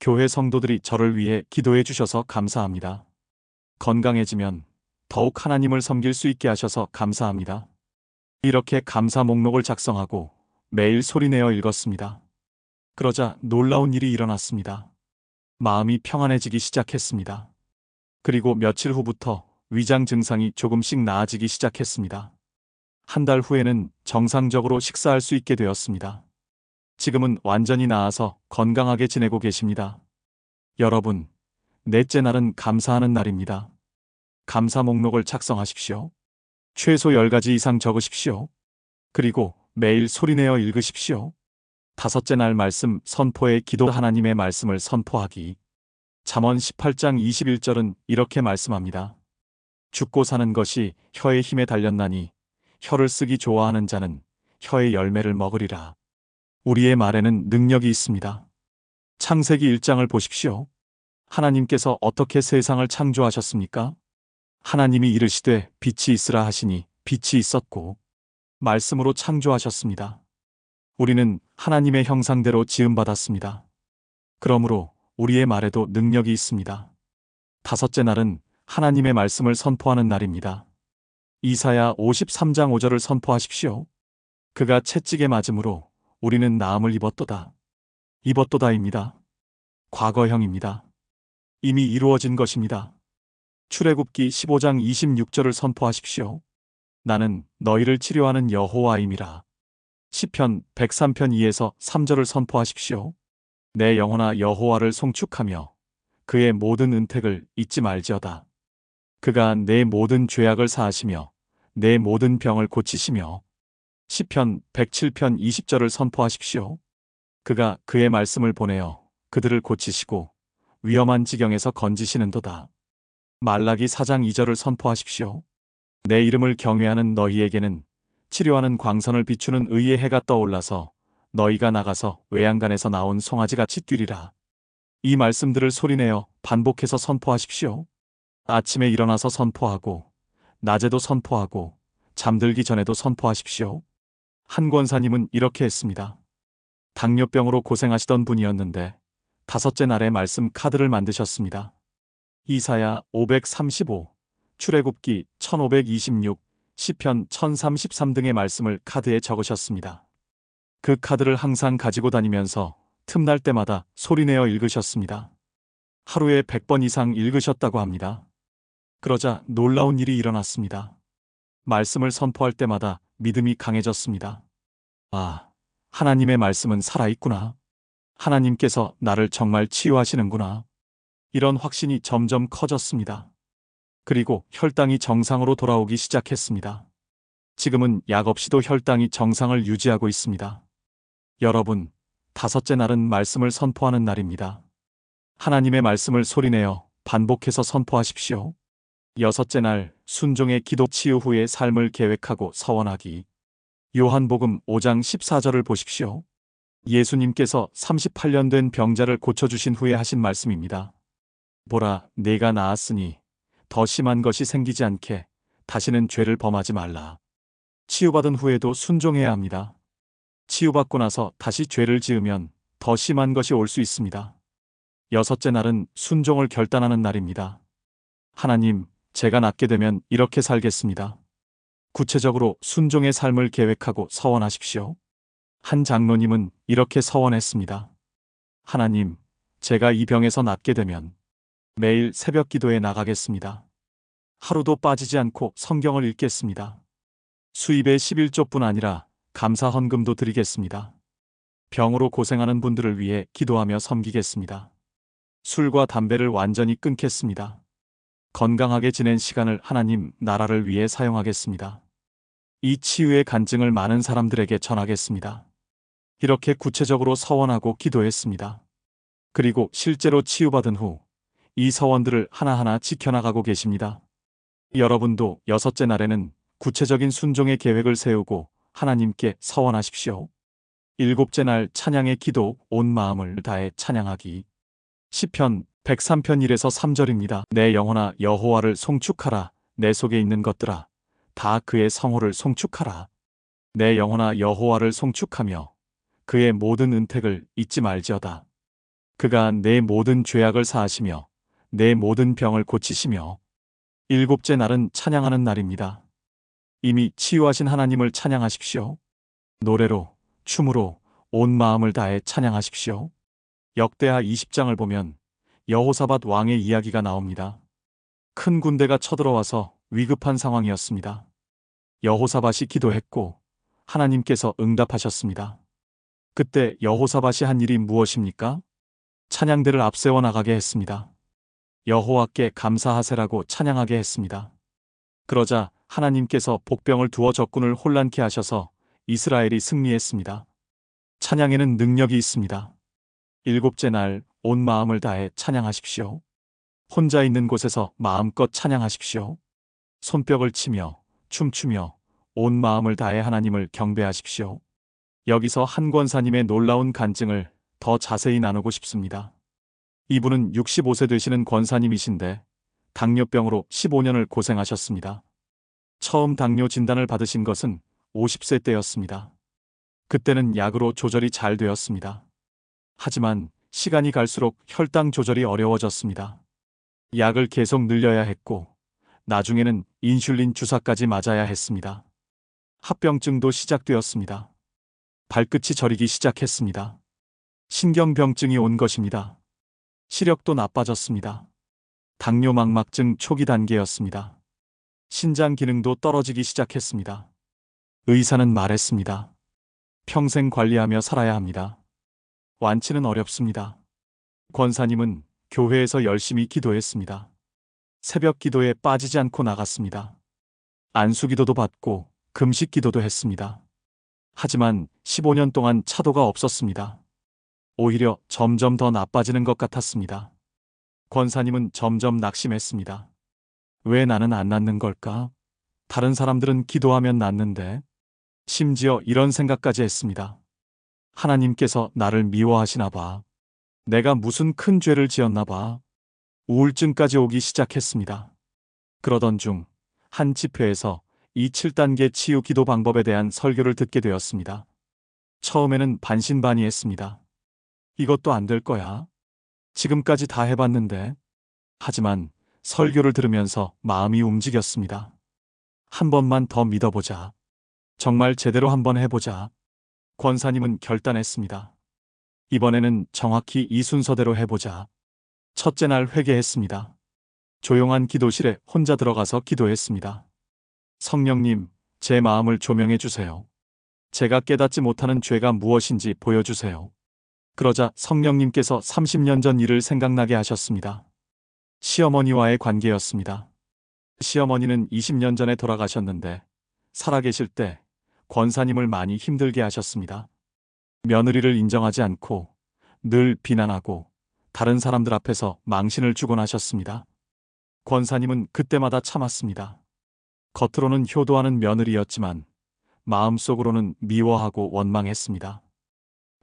교회 성도들이 저를 위해 기도해 주셔서 감사합니다. 건강해지면 더욱 하나님을 섬길 수 있게 하셔서 감사합니다. 이렇게 감사 목록을 작성하고 매일 소리내어 읽었습니다. 그러자 놀라운 일이 일어났습니다. 마음이 평안해지기 시작했습니다. 그리고 며칠 후부터 위장 증상이 조금씩 나아지기 시작했습니다. 한 달 후에는 정상적으로 식사할 수 있게 되었습니다. 지금은 완전히 나아서 건강하게 지내고 계십니다. 여러분, 넷째 날은 감사하는 날입니다. 감사 목록을 작성하십시오. 최소 10가지 이상 적으십시오. 그리고 매일 소리내어 읽으십시오. 다섯째 날 말씀 선포의 기도 하나님의 말씀을 선포하기. 잠언 18장 21절은 이렇게 말씀합니다. 죽고 사는 것이 혀의 힘에 달렸나니 혀를 쓰기 좋아하는 자는 혀의 열매를 먹으리라. 우리의 말에는 능력이 있습니다. 창세기 1장을 보십시오. 하나님께서 어떻게 세상을 창조하셨습니까? 하나님이 이르시되 빛이 있으라 하시니 빛이 있었고 말씀으로 창조하셨습니다. 우리는 하나님의 형상대로 지음받았습니다. 그러므로 우리의 말에도 능력이 있습니다. 다섯째 날은 하나님의 말씀을 선포하는 날입니다. 이사야 53장 5절을 선포하십시오. 그가 채찍에 맞음으로 우리는 나음을 입었도다. 입었도다입니다. 과거형입니다. 이미 이루어진 것입니다. 출애굽기 15장 26절을 선포하십시오. 나는 너희를 치료하는 여호와임이라. 시편 103편 2에서 3절을 선포하십시오. 내 영혼아 여호와를 송축하며 그의 모든 은택을 잊지 말지어다. 그가 내 모든 죄악을 사하시며 내 모든 병을 고치시며 시편 107편 20절을 선포하십시오. 그가 그의 말씀을 보내어 그들을 고치시고 위험한 지경에서 건지시는도다. 말라기 4장 2절을 선포하십시오. 내 이름을 경외하는 너희에게는 치료하는 광선을 비추는 의의 해가 떠올라서 너희가 나가서 외양간에서 나온 송아지같이 뛰리라. 이 말씀들을 소리내어 반복해서 선포하십시오. 아침에 일어나서 선포하고 낮에도 선포하고 잠들기 전에도 선포하십시오. 한 권사님은 이렇게 했습니다. 당뇨병으로 고생하시던 분이었는데 5째 날에 말씀 카드를 만드셨습니다. 이사야 535, 출애굽기 1526, 시편 1033 등의 말씀을 카드에 적으셨습니다. 그 카드를 항상 가지고 다니면서 틈날 때마다 소리내어 읽으셨습니다. 하루에 100번 이상 읽으셨다고 합니다. 그러자 놀라운 일이 일어났습니다. 말씀을 선포할 때마다 믿음이 강해졌습니다. 아, 하나님의 말씀은 살아있구나. 하나님께서 나를 정말 치유하시는구나. 이런 확신이 점점 커졌습니다. 그리고 혈당이 정상으로 돌아오기 시작했습니다. 지금은 약 없이도 혈당이 정상을 유지하고 있습니다. 여러분, 5째 날은 말씀을 선포하는 날입니다. 하나님의 말씀을 소리내어 반복해서 선포하십시오. 6째 날, 순종의 기도 치유 후의 삶을 계획하고 서원하기. 요한복음 5장 14절을 보십시오. 예수님께서 38년 된 병자를 고쳐주신 후에 하신 말씀입니다. 보라, 내가 나았으니 더 심한 것이 생기지 않게 다시는 죄를 범하지 말라. 치유받은 후에도 순종해야 합니다. 치유받고 나서 다시 죄를 지으면 더 심한 것이 올 수 있습니다. 6째 날은 순종을 결단하는 날입니다. 하나님, 제가 낫게 되면 이렇게 살겠습니다. 구체적으로 순종의 삶을 계획하고 서원하십시오. 한 장로님은 이렇게 서원했습니다. 하나님, 제가 이 병에서 낫게 되면 매일 새벽 기도에 나가겠습니다. 하루도 빠지지 않고 성경을 읽겠습니다. 수입의 11조뿐 아니라 감사 헌금도 드리겠습니다. 병으로 고생하는 분들을 위해 기도하며 섬기겠습니다. 술과 담배를 완전히 끊겠습니다. 건강하게 지낸 시간을 하나님 나라를 위해 사용하겠습니다. 이 치유의 간증을 많은 사람들에게 전하겠습니다. 이렇게 구체적으로 서원하고 기도했습니다. 그리고 실제로 치유받은 후 이 서원들을 하나하나 지켜나가고 계십니다. 여러분도 6째 날에는 구체적인 순종의 계획을 세우고 하나님께 서원하십시오. 7째 날 찬양의 기도, 온 마음을 다해 찬양하기. 시편 103편 1에서 3절입니다. 내 영혼아 여호와를 송축하라. 내 속에 있는 것들아 다 그의 성호를 송축하라. 내 영혼아 여호와를 송축하며 그의 모든 은택을 잊지 말지어다. 그가 내 모든 죄악을 사하시며 내 모든 병을 고치시며. 7째 날은 찬양하는 날입니다. 이미 치유하신 하나님을 찬양하십시오. 노래로, 춤으로 온 마음을 다해 찬양하십시오. 역대하 20장을 보면 여호사밧 왕의 이야기가 나옵니다. 큰 군대가 쳐들어와서 위급한 상황이었습니다. 여호사밧이 기도했고 하나님께서 응답하셨습니다. 그때 여호사밧이 한 일이 무엇입니까? 찬양대를 앞세워 나가게 했습니다. 여호와께 감사하세라고 찬양하게 했습니다. 그러자 하나님께서 복병을 두어 적군을 혼란케 하셔서 이스라엘이 승리했습니다. 찬양에는 능력이 있습니다. 7째 날 온 마음을 다해 찬양하십시오. 혼자 있는 곳에서 마음껏 찬양하십시오. 손뼉을 치며 춤추며 온 마음을 다해 하나님을 경배하십시오. 여기서 한 권사님의 놀라운 간증을 더 자세히 나누고 싶습니다. 이분은 65세 되시는 권사님이신데 당뇨병으로 15년을 고생하셨습니다. 처음 당뇨 진단을 받으신 것은 50세 때였습니다. 그때는 약으로 조절이 잘 되었습니다. 하지만 시간이 갈수록 혈당 조절이 어려워졌습니다. 약을 계속 늘려야 했고 나중에는 인슐린 주사까지 맞아야 했습니다. 합병증도 시작되었습니다. 발끝이 저리기 시작했습니다. 신경병증이 온 것입니다. 시력도 나빠졌습니다. 당뇨망막증 초기 단계였습니다. 신장 기능도 떨어지기 시작했습니다. 의사는 말했습니다. 평생 관리하며 살아야 합니다. 완치는 어렵습니다. 권사님은 교회에서 열심히 기도했습니다. 새벽 기도에 빠지지 않고 나갔습니다. 안수기도도 받고 금식기도도 했습니다. 하지만 15년 동안 차도가 없었습니다. 오히려 점점 더 나빠지는 것 같았습니다. 권사님은 점점 낙심했습니다. 왜 나는 안 낫는 걸까? 다른 사람들은 기도하면 낫는데. 심지어 이런 생각까지 했습니다. 하나님께서 나를 미워하시나 봐. 내가 무슨 큰 죄를 지었나 봐. 우울증까지 오기 시작했습니다. 그러던 중 한 집회에서 이 7단계 치유 기도 방법에 대한 설교를 듣게 되었습니다. 처음에는 반신반의했습니다. 이것도 안 될 거야. 지금까지 다 해봤는데. 하지만 설교를 들으면서 마음이 움직였습니다. 한 번만 더 믿어보자. 정말 제대로 한번 해보자. 권사님은 결단했습니다. 이번에는 정확히 이 순서대로 해보자. 첫째 날 회개했습니다. 조용한 기도실에 혼자 들어가서 기도했습니다. 성령님, 제 마음을 조명해 주세요. 제가 깨닫지 못하는 죄가 무엇인지 보여주세요. 그러자 성령님께서 30년 전 일을 생각나게 하셨습니다. 시어머니와의 관계였습니다. 시어머니는 20년 전에 돌아가셨는데 살아계실 때 권사님을 많이 힘들게 하셨습니다. 며느리를 인정하지 않고 늘 비난하고 다른 사람들 앞에서 망신을 주곤 하셨습니다. 권사님은 그때마다 참았습니다. 겉으로는 효도하는 며느리였지만 마음속으로는 미워하고 원망했습니다.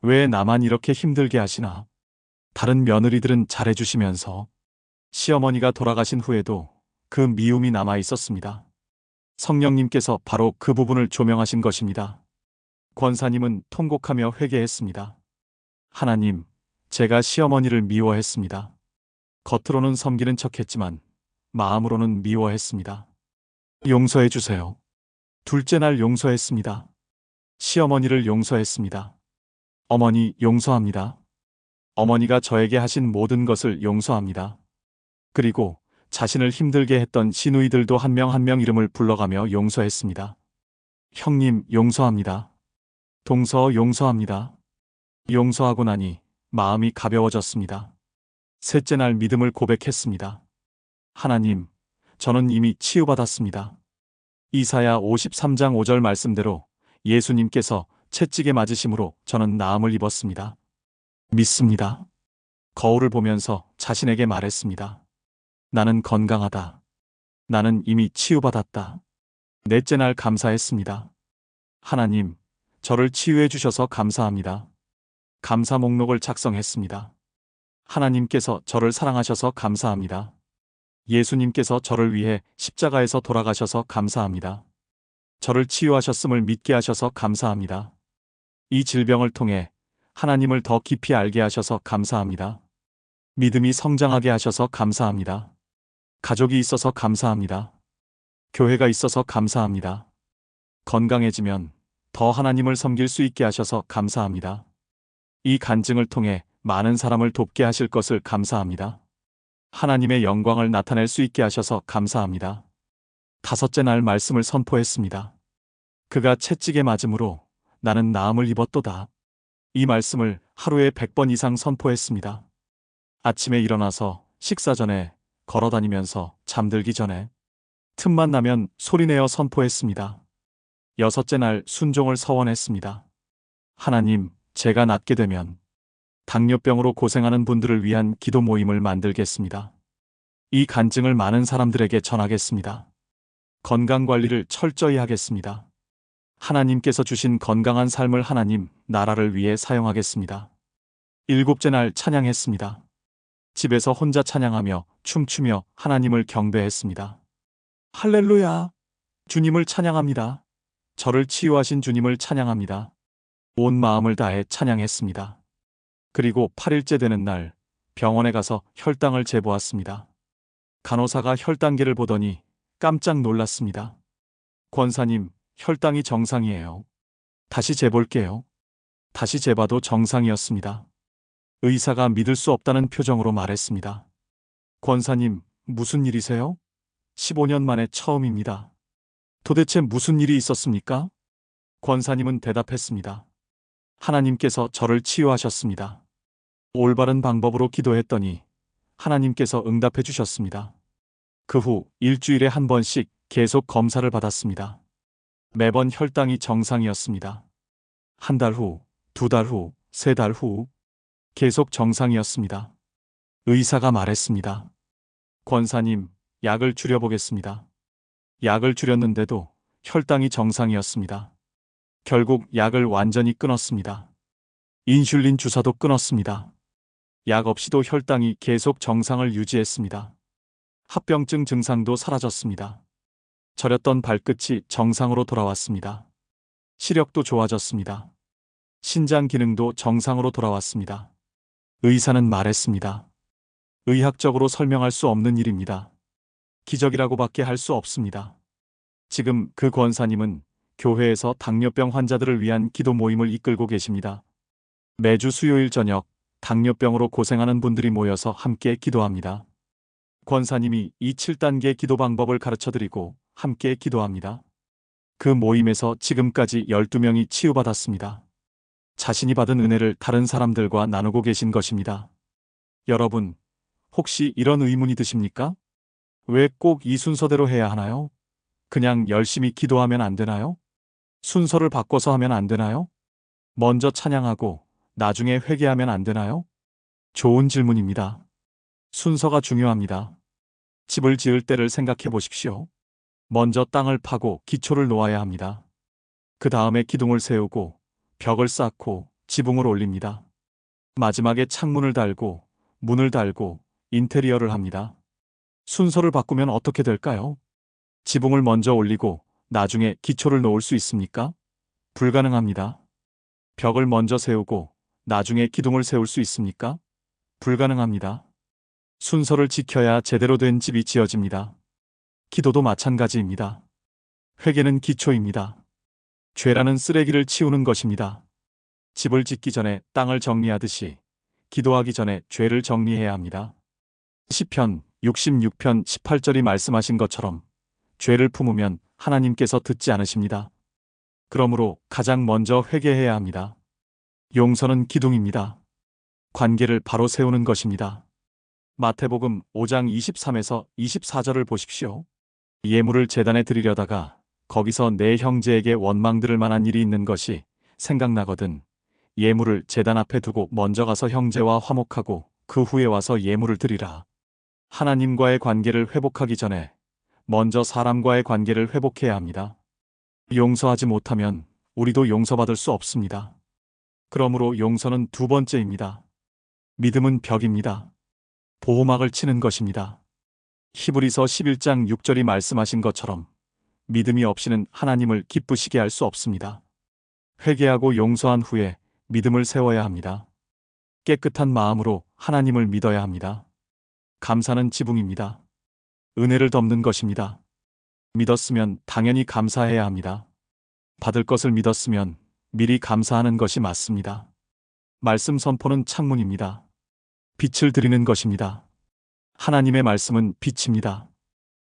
왜 나만 이렇게 힘들게 하시나? 다른 며느리들은 잘해주시면서. 시어머니가 돌아가신 후에도 그 미움이 남아 있었습니다. 성령님께서 바로 그 부분을 조명하신 것입니다. 권사님은 통곡하며 회개했습니다. 하나님, 제가 시어머니를 미워했습니다. 겉으로는 섬기는 척했지만 마음으로는 미워했습니다. 용서해 주세요. 둘째 날 용서했습니다. 시어머니를 용서했습니다. 어머니 용서합니다. 어머니가 저에게 하신 모든 것을 용서합니다. 그리고 자신을 힘들게 했던 시누이들도 한 명 한 명 이름을 불러가며 용서했습니다. 형님 용서합니다. 동서 용서합니다. 용서하고 나니 마음이 가벼워졌습니다. 셋째 날 믿음을 고백했습니다. 하나님, 저는 이미 치유받았습니다. 이사야 53장 5절 말씀대로 예수님께서 채찍에 맞으심으로 저는 나음을 입었습니다. 믿습니다. 거울을 보면서 자신에게 말했습니다. 나는 건강하다. 나는 이미 치유받았다. 넷째 날 감사했습니다. 하나님, 저를 치유해 주셔서 감사합니다. 감사 목록을 작성했습니다. 하나님께서 저를 사랑하셔서 감사합니다. 예수님께서 저를 위해 십자가에서 돌아가셔서 감사합니다. 저를 치유하셨음을 믿게 하셔서 감사합니다. 이 질병을 통해 하나님을 더 깊이 알게 하셔서 감사합니다. 믿음이 성장하게 하셔서 감사합니다. 가족이 있어서 감사합니다. 교회가 있어서 감사합니다. 건강해지면 더 하나님을 섬길 수 있게 하셔서 감사합니다. 이 간증을 통해 많은 사람을 돕게 하실 것을 감사합니다. 하나님의 영광을 나타낼 수 있게 하셔서 감사합니다. 다섯째 날 말씀을 선포했습니다. 그가 채찍에 맞음으로 나는 나음을 입었도다. 이 말씀을 하루에 100번 이상 선포했습니다. 아침에 일어나서 식사 전에, 걸어다니면서, 잠들기 전에, 틈만 나면 소리내어 선포했습니다. 여섯째 날 순종을 서원했습니다. 하나님, 제가 낫게 되면 당뇨병으로 고생하는 분들을 위한 기도 모임을 만들겠습니다. 이 간증을 많은 사람들에게 전하겠습니다. 건강관리를 철저히 하겠습니다. 하나님께서 주신 건강한 삶을 하나님, 나라를 위해 사용하겠습니다. 일곱째 날 찬양했습니다. 집에서 혼자 찬양하며 춤추며 하나님을 경배했습니다. 할렐루야! 주님을 찬양합니다. 저를 치유하신 주님을 찬양합니다. 온 마음을 다해 찬양했습니다. 그리고 8일째 되는 날 병원에 가서 혈당을 재보았습니다. 간호사가 혈당계를 보더니 깜짝 놀랐습니다. 권사님, 혈당이 정상이에요. 다시 재볼게요. 다시 재봐도 정상이었습니다. 의사가 믿을 수 없다는 표정으로 말했습니다. 권사님, 무슨 일이세요? 15년 만에 처음입니다. 도대체 무슨 일이 있었습니까? 권사님은 대답했습니다. 하나님께서 저를 치유하셨습니다. 올바른 방법으로 기도했더니 하나님께서 응답해 주셨습니다. 그 후 일주일에 한 번씩 계속 검사를 받았습니다. 매번 혈당이 정상이었습니다. 한 달 후, 두 달 후, 세 달 후, 계속 정상이었습니다. 의사가 말했습니다. 권사님, 약을 줄여보겠습니다. 약을 줄였는데도 혈당이 정상이었습니다. 결국 약을 완전히 끊었습니다. 인슐린 주사도 끊었습니다. 약 없이도 혈당이 계속 정상을 유지했습니다. 합병증 증상도 사라졌습니다. 저렸던 발끝이 정상으로 돌아왔습니다. 시력도 좋아졌습니다. 신장 기능도 정상으로 돌아왔습니다. 의사는 말했습니다. 의학적으로 설명할 수 없는 일입니다. 기적이라고밖에 할 수 없습니다. 지금 그 권사님은 교회에서 당뇨병 환자들을 위한 기도 모임을 이끌고 계십니다. 매주 수요일 저녁 당뇨병으로 고생하는 분들이 모여서 함께 기도합니다. 권사님이 이 7단계 기도 방법을 가르쳐드리고 함께 기도합니다. 그 모임에서 지금까지 12명이 치유받았습니다. 자신이 받은 은혜를 다른 사람들과 나누고 계신 것입니다. 여러분, 혹시 이런 의문이 드십니까? 왜 꼭 이 순서대로 해야 하나요? 그냥 열심히 기도하면 안 되나요? 순서를 바꿔서 하면 안 되나요? 먼저 찬양하고 나중에 회개하면 안 되나요? 좋은 질문입니다. 순서가 중요합니다. 집을 지을 때를 생각해 보십시오. 먼저 땅을 파고 기초를 놓아야 합니다. 그 다음에 기둥을 세우고 벽을 쌓고 지붕을 올립니다. 마지막에 창문을 달고 문을 달고 인테리어를 합니다. 순서를 바꾸면 어떻게 될까요? 지붕을 먼저 올리고 나중에 기초를 놓을 수 있습니까? 불가능합니다. 벽을 먼저 세우고 나중에 기둥을 세울 수 있습니까? 불가능합니다. 순서를 지켜야 제대로 된 집이 지어집니다. 기도도 마찬가지입니다. 회개는 기초입니다. 죄라는 쓰레기를 치우는 것입니다. 집을 짓기 전에 땅을 정리하듯이 기도하기 전에 죄를 정리해야 합니다. 시편 66편 18절이 말씀하신 것처럼 죄를 품으면 하나님께서 듣지 않으십니다. 그러므로 가장 먼저 회개해야 합니다. 용서는 기둥입니다. 관계를 바로 세우는 것입니다. 마태복음 5장 23에서 24절을 보십시오. 예물을 제단에 드리려다가 거기서 내 형제에게 원망 들을 만한 일이 있는 것이 생각나거든 예물을 제단 앞에 두고 먼저 가서 형제와 화목하고 그 후에 와서 예물을 드리라. 하나님과의 관계를 회복하기 전에 먼저 사람과의 관계를 회복해야 합니다. 용서하지 못하면 우리도 용서받을 수 없습니다. 그러므로 용서는 두 번째입니다. 믿음은 벽입니다. 보호막을 치는 것입니다. 히브리서 11장 6절이 말씀하신 것처럼 믿음이 없이는 하나님을 기쁘시게 할 수 없습니다. 회개하고 용서한 후에 믿음을 세워야 합니다. 깨끗한 마음으로 하나님을 믿어야 합니다. 감사는 지붕입니다. 은혜를 덮는 것입니다. 믿었으면 당연히 감사해야 합니다. 받을 것을 믿었으면 미리 감사하는 것이 맞습니다. 말씀 선포는 창문입니다. 빛을 드리는 것입니다. 하나님의 말씀은 빛입니다.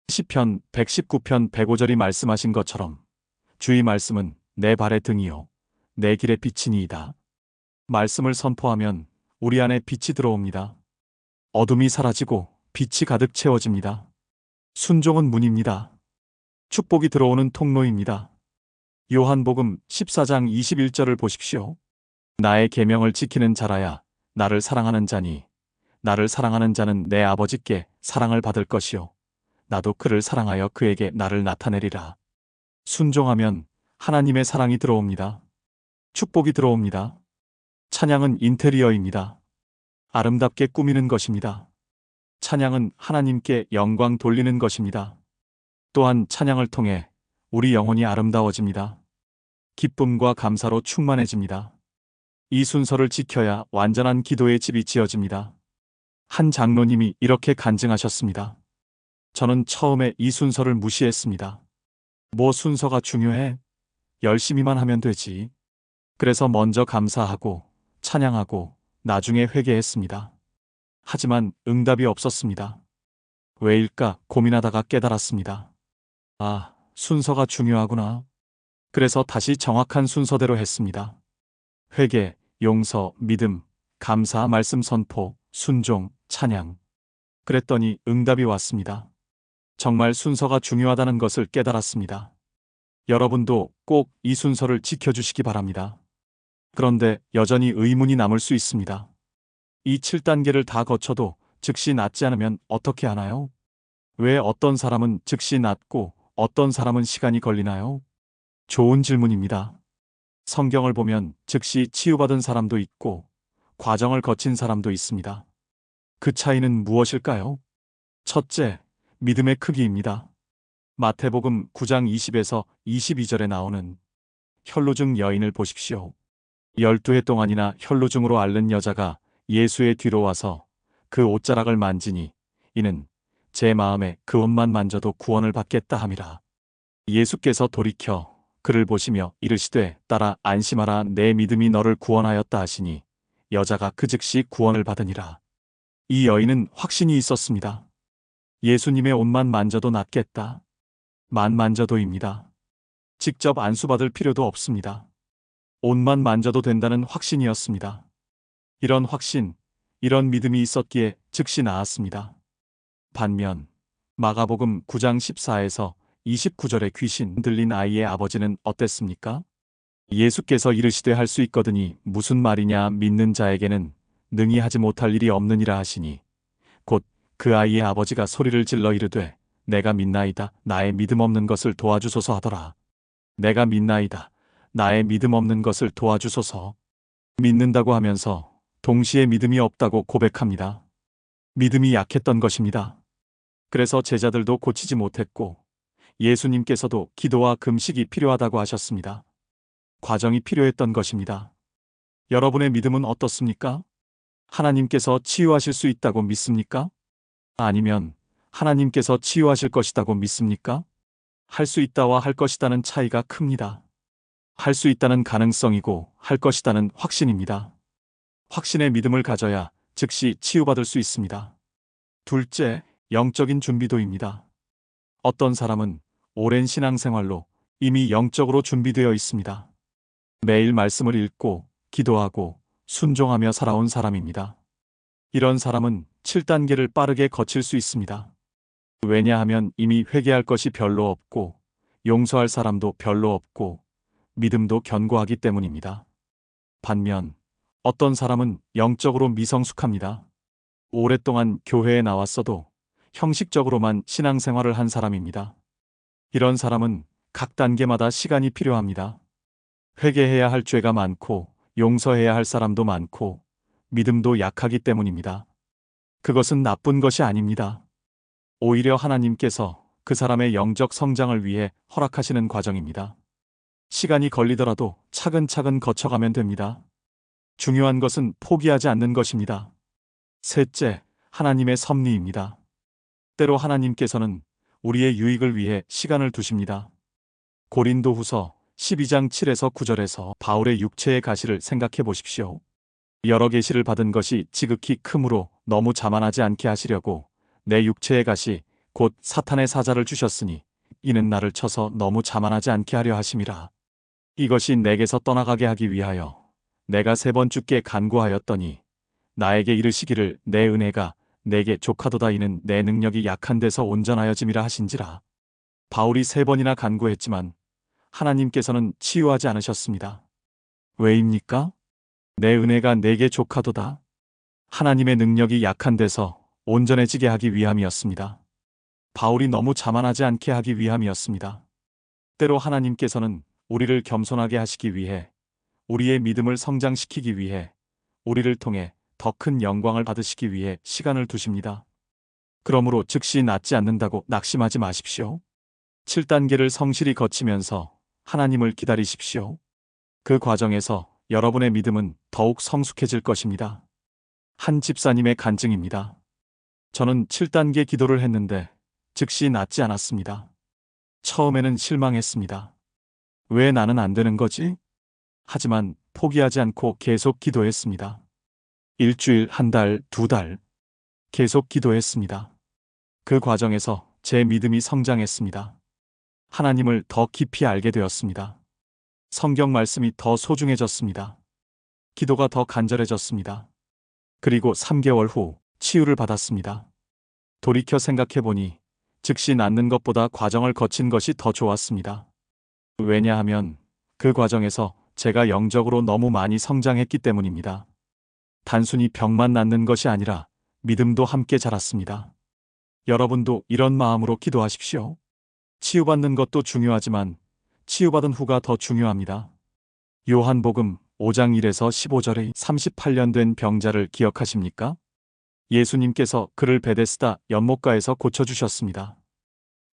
시편 119편 105절이 말씀하신 것처럼 주의 말씀은 내 발의 등이요 내 길의 빛이니이다. 말씀을 선포하면 우리 안에 빛이 들어옵니다. 어둠이 사라지고 빛이 가득 채워집니다. 순종은 문입니다. 축복이 들어오는 통로입니다. 요한복음 14장 21절을 보십시오. 나의 계명을 지키는 자라야 나를 사랑하는 자니 나를 사랑하는 자는 내 아버지께 사랑을 받을 것이요 나도 그를 사랑하여 그에게 나를 나타내리라. 순종하면 하나님의 사랑이 들어옵니다. 축복이 들어옵니다. 찬양은 인테리어입니다. 아름답게 꾸미는 것입니다. 찬양은 하나님께 영광 돌리는 것입니다. 또한 찬양을 통해 우리 영혼이 아름다워집니다. 기쁨과 감사로 충만해집니다. 이 순서를 지켜야 완전한 기도의 집이 지어집니다. 한 장로님이 이렇게 간증하셨습니다. 저는 처음에 이 순서를 무시했습니다. 뭐 순서가 중요해? 열심히만 하면 되지. 그래서 먼저 감사하고 찬양하고 나중에 회개했습니다. 하지만 응답이 없었습니다. 왜일까 고민하다가 깨달았습니다. 아, 순서가 중요하구나. 그래서 다시 정확한 순서대로 했습니다. 회개, 용서, 믿음, 감사, 말씀 선포, 순종, 찬양. 그랬더니 응답이 왔습니다. 정말 순서가 중요하다는 것을 깨달았습니다. 여러분도 꼭 이 순서를 지켜주시기 바랍니다. 그런데 여전히 의문이 남을 수 있습니다. 이 7단계를 다 거쳐도 즉시 낫지 않으면 어떻게 하나요? 왜 어떤 사람은 즉시 낫고 어떤 사람은 시간이 걸리나요? 좋은 질문입니다. 성경을 보면 즉시 치유받은 사람도 있고 과정을 거친 사람도 있습니다. 그 차이는 무엇일까요? 첫째, 믿음의 크기입니다. 마태복음 9장 20에서 22절에 나오는 혈루증 여인을 보십시오. 12해 동안이나 혈루증으로 앓는 여자가 예수의 뒤로 와서 그 옷자락을 만지니 이는 제 마음에 그 옷만 만져도 구원을 받겠다 함이라. 예수께서 돌이켜 그를 보시며 이르시되 딸아 안심하라 내 믿음이 너를 구원하였다 하시니 여자가 그 즉시 구원을 받으니라. 이 여인은 확신이 있었습니다. 예수님의 옷만 만져도 낫겠다. 만 만져도입니다. 직접 안수받을 필요도 없습니다. 옷만 만져도 된다는 확신이었습니다. 이런 확신, 이런 믿음이 있었기에 즉시 나았습니다. 반면 마가복음 9장 14에서 29절에 귀신 들린 아이의 아버지는 어땠습니까? 예수께서 이르시되 할 수 있거든이 무슨 말이냐 믿는 자에게는 능히 하지 못할 일이 없느니라 하시니 곧 그 아이의 아버지가 소리를 질러 이르되 내가 믿나이다 나의 믿음 없는 것을 도와주소서 하더라. 내가 믿나이다 나의 믿음 없는 것을 도와주소서. 믿는다고 하면서 동시에 믿음이 없다고 고백합니다. 믿음이 약했던 것입니다. 그래서 제자들도 고치지 못했고 예수님께서도 기도와 금식이 필요하다고 하셨습니다. 과정이 필요했던 것입니다. 여러분의 믿음은 어떻습니까? 하나님께서 치유하실 수 있다고 믿습니까? 아니면 하나님께서 치유하실 것이라고 믿습니까? 할 수 있다와 할 것이다는 차이가 큽니다. 할 수 있다는 가능성이고 할 것이다는 확신입니다. 확신의 믿음을 가져야 즉시 치유받을 수 있습니다. 둘째, 영적인 준비도입니다. 어떤 사람은 오랜 신앙생활로 이미 영적으로 준비되어 있습니다. 매일 말씀을 읽고 기도하고 순종하며 살아온 사람입니다. 이런 사람은 7단계를 빠르게 거칠 수 있습니다. 왜냐하면 이미 회개할 것이 별로 없고 용서할 사람도 별로 없고 믿음도 견고하기 때문입니다. 반면 어떤 사람은 영적으로 미성숙합니다. 오랫동안 교회에 나왔어도 형식적으로만 신앙생활을 한 사람입니다. 이런 사람은 각 단계마다 시간이 필요합니다. 회개해야 할 죄가 많고 용서해야 할 사람도 많고 믿음도 약하기 때문입니다. 그것은 나쁜 것이 아닙니다. 오히려 하나님께서 그 사람의 영적 성장을 위해 허락하시는 과정입니다. 시간이 걸리더라도 차근차근 거쳐가면 됩니다. 중요한 것은 포기하지 않는 것입니다. 셋째, 하나님의 섭리입니다. 때로 하나님께서는 우리의 유익을 위해 시간을 두십니다. 고린도후서 12장 7에서 9절에서 바울의 육체의 가시를 생각해 보십시오. 여러 계시를 받은 것이 지극히 크므로 너무 자만하지 않게 하시려고 내 육체의 가시 곧 사탄의 사자를 주셨으니 이는 나를 쳐서 너무 자만하지 않게 하려 하심이라. 이것이 내게서 떠나가게 하기 위하여 내가 3번 주께 간구하였더니 나에게 이르시기를 내 은혜가 내게 족하도다 이는 내 능력이 약한 데서 온전하여짐이라 하신지라. 바울이 3번이나 간구했지만 하나님께서는 치유하지 않으셨습니다. 왜입니까? 내 은혜가 내게 족하도다. 하나님의 능력이 약한 데서 온전해지게 하기 위함이었습니다. 바울이 너무 자만하지 않게 하기 위함이었습니다. 때로 하나님께서는 우리를 겸손하게 하시기 위해 우리의 믿음을 성장시키기 위해 우리를 통해 더 큰 영광을 받으시기 위해 시간을 두십니다. 그러므로 즉시 낫지 않는다고 낙심하지 마십시오. 7단계를 성실히 거치면서 하나님을 기다리십시오. 그 과정에서 여러분의 믿음은 더욱 성숙해질 것입니다. 한 집사님의 간증입니다. 저는 7단계 기도를 했는데 즉시 낫지 않았습니다. 처음에는 실망했습니다. 왜 나는 안 되는 거지? 하지만 포기하지 않고 계속 기도했습니다. 일주일, 한 달, 2달 계속 기도했습니다. 그 과정에서 제 믿음이 성장했습니다. 하나님을 더 깊이 알게 되었습니다. 성경 말씀이 더 소중해졌습니다. 기도가 더 간절해졌습니다. 그리고 3개월 후 치유를 받았습니다. 돌이켜 생각해보니 즉시 낫는 것보다 과정을 거친 것이 더 좋았습니다. 왜냐하면 그 과정에서 제가 영적으로 너무 많이 성장했기 때문입니다. 단순히 병만 낫는 것이 아니라 믿음도 함께 자랐습니다. 여러분도 이런 마음으로 기도하십시오. 치유받는 것도 중요하지만 치유받은 후가 더 중요합니다. 요한복음 5장 1에서 15절의 38년 된 병자를 기억하십니까? 예수님께서 그를 베데스다 연못가에서 고쳐주셨습니다.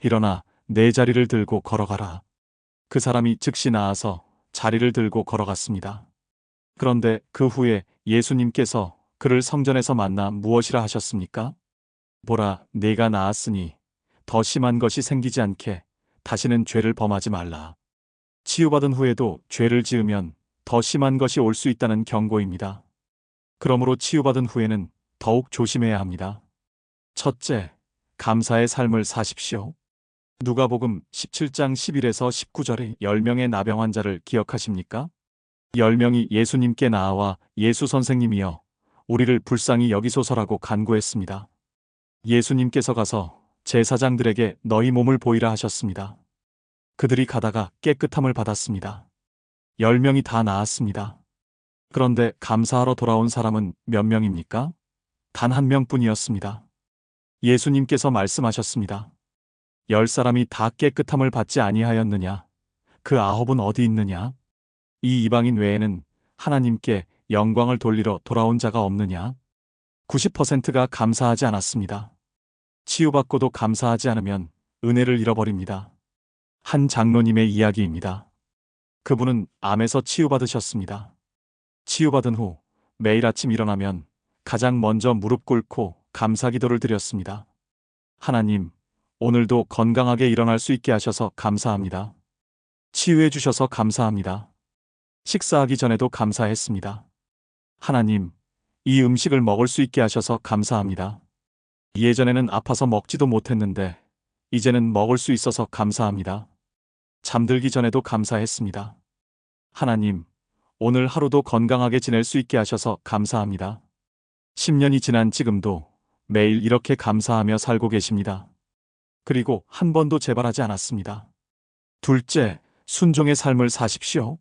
일어나 내 자리를 들고 걸어가라. 그 사람이 즉시 나아서 자리를 들고 걸어갔습니다. 그런데 그 후에 예수님께서 그를 성전에서 만나 무엇이라 하셨습니까? 보라, 네가 나았으니 더 심한 것이 생기지 않게 다시는 죄를 범하지 말라. 치유받은 후에도 죄를 지으면 더 심한 것이 올 수 있다는 경고입니다. 그러므로 치유받은 후에는 더욱 조심해야 합니다. 첫째, 감사의 삶을 사십시오. 누가복음 17장 11에서 19절의 10명의 나병 환자를 기억하십니까? 10명이 예수님께 나아와 예수 선생님이여 우리를 불쌍히 여기소서라고 간구했습니다. 예수님께서 가서 제사장들에게 너희 몸을 보이라 하셨습니다. 그들이 가다가 깨끗함을 받았습니다. 10명이 다 나았습니다. 그런데 감사하러 돌아온 사람은 몇 명입니까? 단 한 명뿐이었습니다. 예수님께서 말씀하셨습니다. 10사람이 다 깨끗함을 받지 아니하였느냐? 그 9은 어디 있느냐? 이 이방인 외에는 하나님께 영광을 돌리러 돌아온 자가 없느냐? 90%가 감사하지 않았습니다. 치유받고도 감사하지 않으면 은혜를 잃어버립니다. 한 장로님의 이야기입니다. 그분은 암에서 치유받으셨습니다. 치유받은 후 매일 아침 일어나면 가장 먼저 무릎 꿇고 감사 기도를 드렸습니다. 하나님, 오늘도 건강하게 일어날 수 있게 하셔서 감사합니다. 치유해 주셔서 감사합니다. 식사하기 전에도 감사했습니다. 하나님, 이 음식을 먹을 수 있게 하셔서 감사합니다. 예전에는 아파서 먹지도 못했는데 이제는 먹을 수 있어서 감사합니다. 잠들기 전에도 감사했습니다. 하나님, 오늘 하루도 건강하게 지낼 수 있게 하셔서 감사합니다. 10년이 지난 지금도 매일 이렇게 감사하며 살고 계십니다. 그리고 한 번도 재발하지 않았습니다. 둘째, 순종의 삶을 사십시오.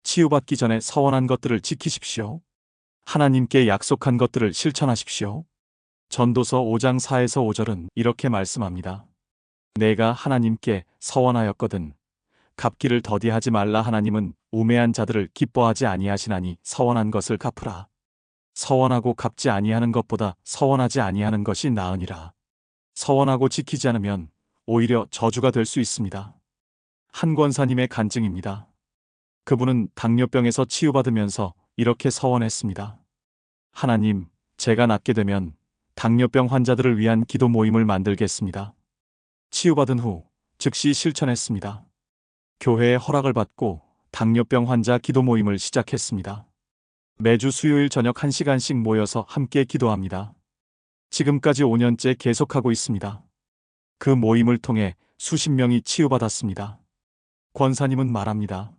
치유받기 전에 서원한 것들을 지키십시오. 하나님께 약속한 것들을 실천하십시오. 전도서 5장 4에서 5절은 이렇게 말씀합니다. 내가 하나님께 서원하였거든 갚기를 더디하지 말라. 하나님은 우매한 자들을 기뻐하지 아니하시나니 서원한 것을 갚으라. 서원하고 갚지 아니하는 것보다 서원하지 아니하는 것이 나으니라. 서원하고 지키지 않으면 오히려 저주가 될 수 있습니다. 한 권사님의 간증입니다. 그분은 당뇨병에서 치유받으면서 이렇게 서원했습니다. 하나님, 제가 낫게 되면 당뇨병 환자들을 위한 기도 모임을 만들겠습니다. 치유받은 후 즉시 실천했습니다. 교회의 허락을 받고 당뇨병 환자 기도 모임을 시작했습니다. 매주 수요일 저녁 1시간씩 모여서 함께 기도합니다. 지금까지 5년째 계속하고 있습니다. 그 모임을 통해 수십 명이 치유받았습니다. 권사님은 말합니다.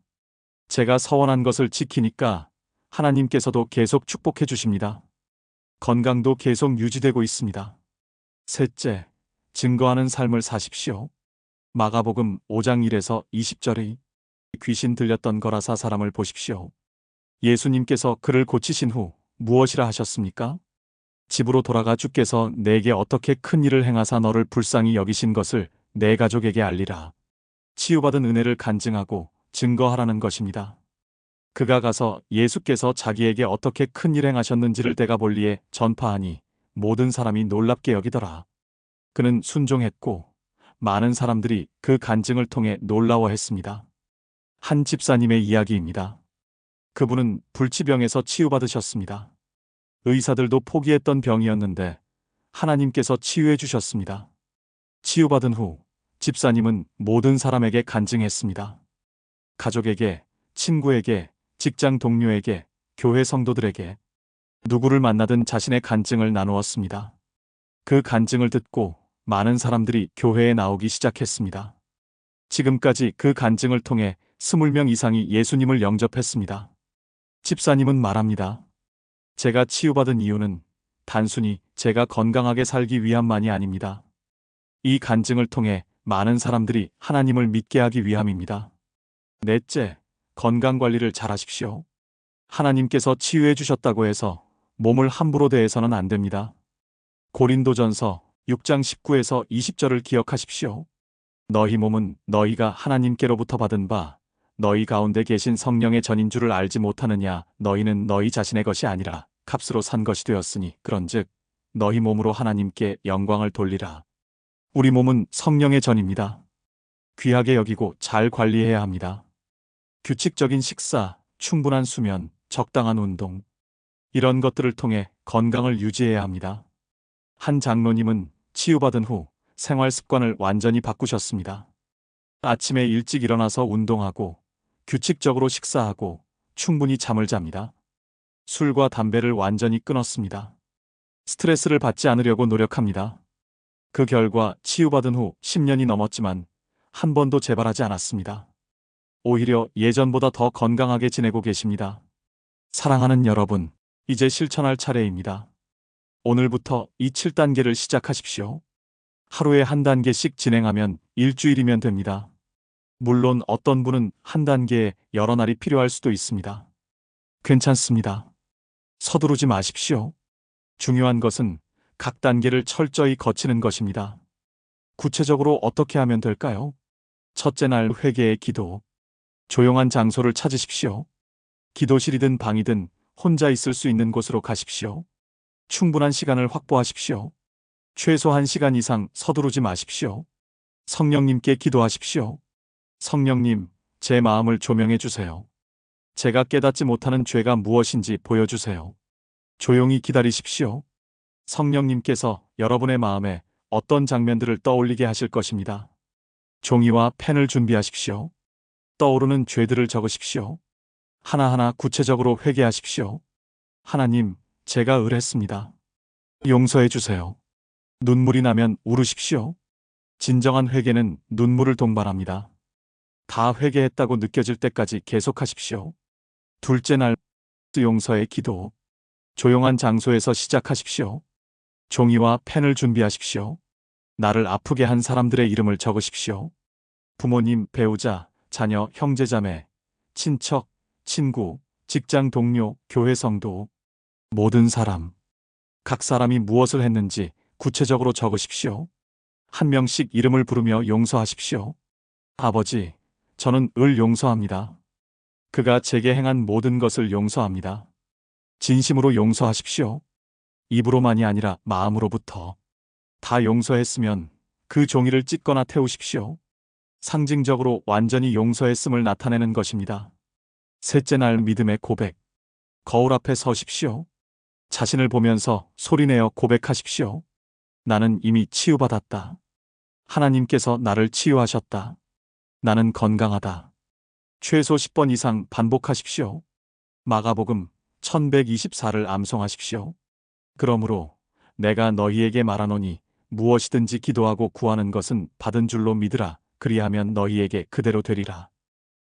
제가 서원한 것을 지키니까 하나님께서도 계속 축복해 주십니다. 건강도 계속 유지되고 있습니다. 셋째, 증거하는 삶을 사십시오. 마가복음 5장 1에서 20절의 귀신 들렸던 거라사 사람을 보십시오. 예수님께서 그를 고치신 후 무엇이라 하셨습니까? 집으로 돌아가 주께서 내게 어떻게 큰 일을 행하사 너를 불쌍히 여기신 것을 내 가족에게 알리라. 치유받은 은혜를 간증하고 증거하라는 것입니다. 그가 가서 예수께서 자기에게 어떻게 큰 일 행하셨는지를 데가볼리에 전파하니 모든 사람이 놀랍게 여기더라. 그는 순종했고 많은 사람들이 그 간증을 통해 놀라워했습니다. 한 집사님의 이야기입니다. 그분은 불치병에서 치유받으셨습니다. 의사들도 포기했던 병이었는데 하나님께서 치유해 주셨습니다. 치유받은 후 집사님은 모든 사람에게 간증했습니다. 가족에게, 친구에게, 직장 동료에게, 교회 성도들에게 누구를 만나든 자신의 간증을 나누었습니다. 그 간증을 듣고 많은 사람들이 교회에 나오기 시작했습니다. 지금까지 그 간증을 통해 20명 이상이 예수님을 영접했습니다. 집사님은 말합니다. 제가 치유받은 이유는 단순히 제가 건강하게 살기 위함만이 아닙니다. 이 간증을 통해 많은 사람들이 하나님을 믿게 하기 위함입니다. 넷째, 건강관리를 잘하십시오. 하나님께서 치유해 주셨다고 해서 몸을 함부로 대해서는 안 됩니다. 고린도전서 6장 19에서 20절을 기억하십시오. 너희 몸은 너희가 하나님께로부터 받은 바 너희 가운데 계신 성령의 전인 줄을 알지 못하느냐. 너희는 너희 자신의 것이 아니라 값으로 산 것이 되었으니 그런즉 너희 몸으로 하나님께 영광을 돌리라. 우리 몸은 성령의 전입니다. 귀하게 여기고 잘 관리해야 합니다. 규칙적인 식사, 충분한 수면, 적당한 운동, 이런 것들을 통해 건강을 유지해야 합니다. 한 장로님은 치유받은 후 생활 습관을 완전히 바꾸셨습니다. 아침에 일찍 일어나서 운동하고 규칙적으로 식사하고 충분히 잠을 잡니다. 술과 담배를 완전히 끊었습니다. 스트레스를 받지 않으려고 노력합니다. 그 결과 치유받은 후 10년이 넘었지만 한 번도 재발하지 않았습니다. 오히려 예전보다 더 건강하게 지내고 계십니다. 사랑하는 여러분, 이제 실천할 차례입니다. 오늘부터 이 7단계를 시작하십시오. 하루에 한 단계씩 진행하면 일주일이면 됩니다. 물론 어떤 분은 한 단계에 여러 날이 필요할 수도 있습니다. 괜찮습니다. 서두르지 마십시오. 중요한 것은 각 단계를 철저히 거치는 것입니다. 구체적으로 어떻게 하면 될까요? 첫째 날 회개의 기도. 조용한 장소를 찾으십시오. 기도실이든 방이든 혼자 있을 수 있는 곳으로 가십시오. 충분한 시간을 확보하십시오. 최소 1시간 이상 서두르지 마십시오. 성령님께 기도하십시오. 성령님, 제 마음을 조명해 주세요. 제가 깨닫지 못하는 죄가 무엇인지 보여주세요. 조용히 기다리십시오. 성령님께서 여러분의 마음에 어떤 장면들을 떠올리게 하실 것입니다. 종이와 펜을 준비하십시오. 떠오르는 죄들을 적으십시오. 하나하나 구체적으로 회개하십시오. 하나님, 제가 을했습니다. 용서해 주세요. 눈물이 나면 울으십시오. 진정한 회개는 눈물을 동반합니다. 다 회개했다고 느껴질 때까지 계속하십시오. 둘째 날 용서의 기도. 조용한 장소에서 시작하십시오. 종이와 펜을 준비하십시오. 나를 아프게 한 사람들의 이름을 적으십시오. 부모님, 배우자, 자녀, 형제자매, 친척, 친구, 직장 동료, 교회 성도, 모든 사람. 각 사람이 무엇을 했는지 구체적으로 적으십시오. 한 명씩 이름을 부르며 용서하십시오. 아버지, 저는 을 용서합니다. 그가 제게 행한 모든 것을 용서합니다. 진심으로 용서하십시오. 입으로만이 아니라 마음으로부터. 다 용서했으면 그 종이를 찢거나 태우십시오. 상징적으로 완전히 용서했음을 나타내는 것입니다. 셋째 날 믿음의 고백. 거울 앞에 서십시오. 자신을 보면서 소리내어 고백하십시오. 나는 이미 치유받았다. 하나님께서 나를 치유하셨다. 나는 건강하다. 최소 10번 이상 반복하십시오. 마가복음 1124를 암송하십시오. 그러므로 내가 너희에게 말하노니 무엇이든지 기도하고 구하는 것은 받은 줄로 믿으라. 그리하면 너희에게 그대로 되리라.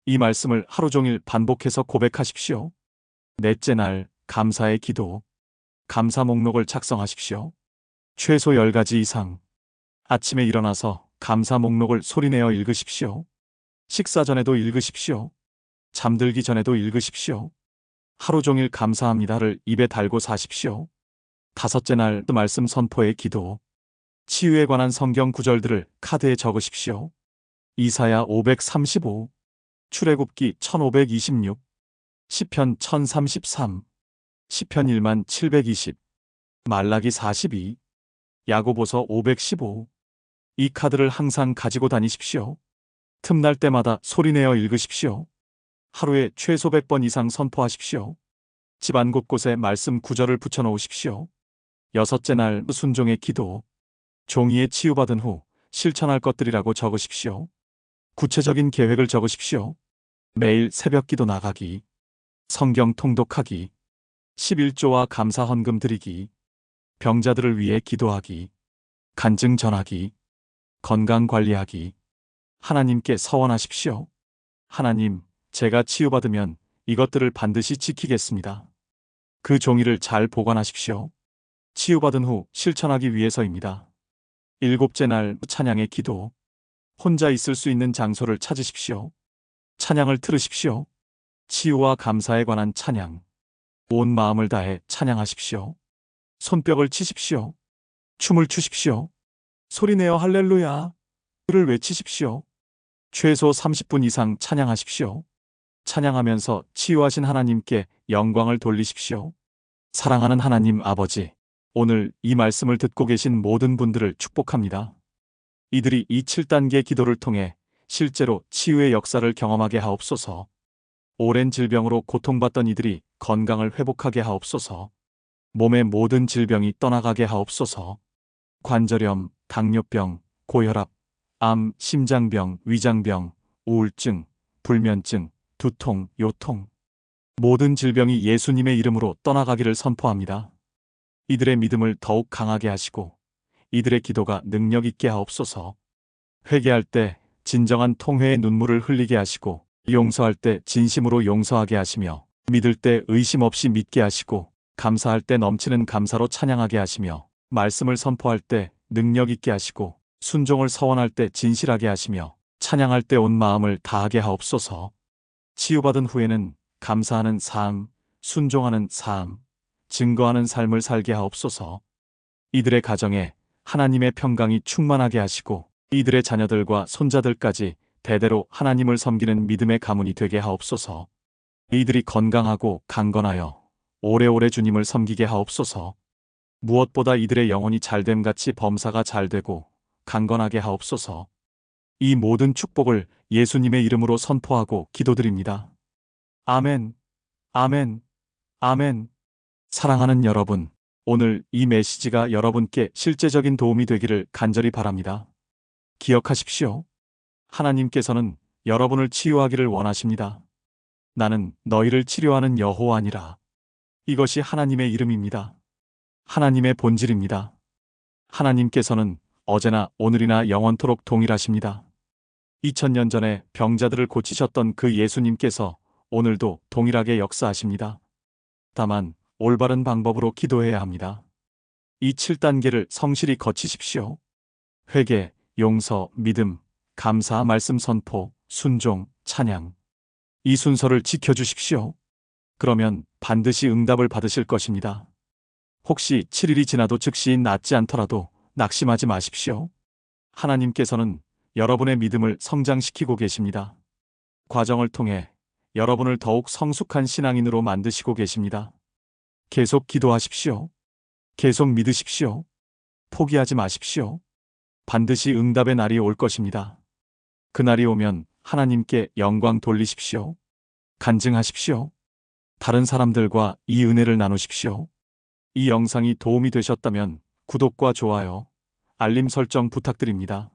이 말씀을 하루 종일 반복해서 고백하십시오. 넷째 날 감사의 기도. 감사 목록을 작성하십시오. 최소 10가지 이상. 아침에 일어나서 감사 목록을 소리내어 읽으십시오. 식사 전에도 읽으십시오. 잠들기 전에도 읽으십시오. 하루 종일 감사합니다를 입에 달고 사십시오. 다섯째 날 말씀 선포의 기도. 치유에 관한 성경 구절들을 카드에 적으십시오. 이사야 535, 출애굽기 1526, 시편 1033, 시편 1만720, 말라기 42, 야고보서 515. 이 카드를 항상 가지고 다니십시오. 틈날 때마다 소리내어 읽으십시오. 하루에 최소 100번 이상 선포하십시오. 집안 곳곳에 말씀 구절을 붙여놓으십시오. 여섯째 날 순종의 기도. 종이에 치유받은 후 실천할 것들이라고 적으십시오. 구체적인 계획을 적으십시오. 매일 새벽 기도 나가기, 성경 통독하기, 11조와 감사 헌금 드리기, 병자들을 위해 기도하기, 간증 전하기, 건강 관리하기. 하나님께 서원하십시오. 하나님, 제가 치유받으면 이것들을 반드시 지키겠습니다. 그 종이를 잘 보관하십시오. 치유받은 후 실천하기 위해서입니다. 일곱째 날 찬양의 기도. 혼자 있을 수 있는 장소를 찾으십시오. 찬양을 틀으십시오. 치유와 감사에 관한 찬양. 온 마음을 다해 찬양하십시오. 손뼉을 치십시오. 춤을 추십시오. 소리내어 할렐루야! 를 외치십시오. 최소 30분 이상 찬양하십시오. 찬양하면서 치유하신 하나님께 영광을 돌리십시오. 사랑하는 하나님 아버지, 오늘 이 말씀을 듣고 계신 모든 분들을 축복합니다. 이들이 이 7단계 기도를 통해 실제로 치유의 역사를 경험하게 하옵소서. 오랜 질병으로 고통받던 이들이 건강을 회복하게 하옵소서. 몸의 모든 질병이 떠나가게 하옵소서. 관절염, 당뇨병, 고혈압, 암, 심장병, 위장병, 우울증, 불면증, 두통, 요통, 모든 질병이 예수님의 이름으로 떠나가기를 선포합니다. 이들의 믿음을 더욱 강하게 하시고 이들의 기도가 능력 있게 하옵소서. 회개할 때 진정한 통회의 눈물을 흘리게 하시고 용서할 때 진심으로 용서하게 하시며 믿을 때 의심 없이 믿게 하시고 감사할 때 넘치는 감사로 찬양하게 하시며 말씀을 선포할 때 능력 있게 하시고 순종을 서원할 때 진실하게 하시며 찬양할 때 온 마음을 다하게 하옵소서. 치유받은 후에는 감사하는 삶, 순종하는 삶, 증거하는 삶을 살게 하옵소서. 이들의 가정에 하나님의 평강이 충만하게 하시고 이들의 자녀들과 손자들까지 대대로 하나님을 섬기는 믿음의 가문이 되게 하옵소서. 이들이 건강하고 강건하여 오래오래 주님을 섬기게 하옵소서. 무엇보다 이들의 영혼이 잘됨같이 범사가 잘되고 강건하게 하옵소서. 이 모든 축복을 예수님의 이름으로 선포하고 기도드립니다. 아멘, 아멘, 아멘. 사랑하는 여러분, 오늘 이 메시지가 여러분께 실제적인 도움이 되기를 간절히 바랍니다. 기억하십시오. 하나님께서는 여러분을 치유하기를 원하십니다. 나는 너희를 치료하는 여호와니라. 이것이 하나님의 이름입니다. 하나님의 본질입니다. 하나님께서는 어제나 오늘이나 영원토록 동일하십니다. 2000년 전에 병자들을 고치셨던 그 예수님께서 오늘도 동일하게 역사하십니다. 다만 올바른 방법으로 기도해야 합니다. 이 7단계를 성실히 거치십시오. 회개, 용서, 믿음, 감사, 말씀 선포, 순종, 찬양. 이 순서를 지켜주십시오. 그러면 반드시 응답을 받으실 것입니다. 혹시 7일이 지나도 즉시 낫지 않더라도 낙심하지 마십시오. 하나님께서는 여러분의 믿음을 성장시키고 계십니다. 과정을 통해 여러분을 더욱 성숙한 신앙인으로 만드시고 계십니다. 계속 기도하십시오. 계속 믿으십시오. 포기하지 마십시오. 반드시 응답의 날이 올 것입니다. 그날이 오면 하나님께 영광 돌리십시오. 간증하십시오. 다른 사람들과 이 은혜를 나누십시오. 이 영상이 도움이 되셨다면 구독과 좋아요, 알림 설정 부탁드립니다.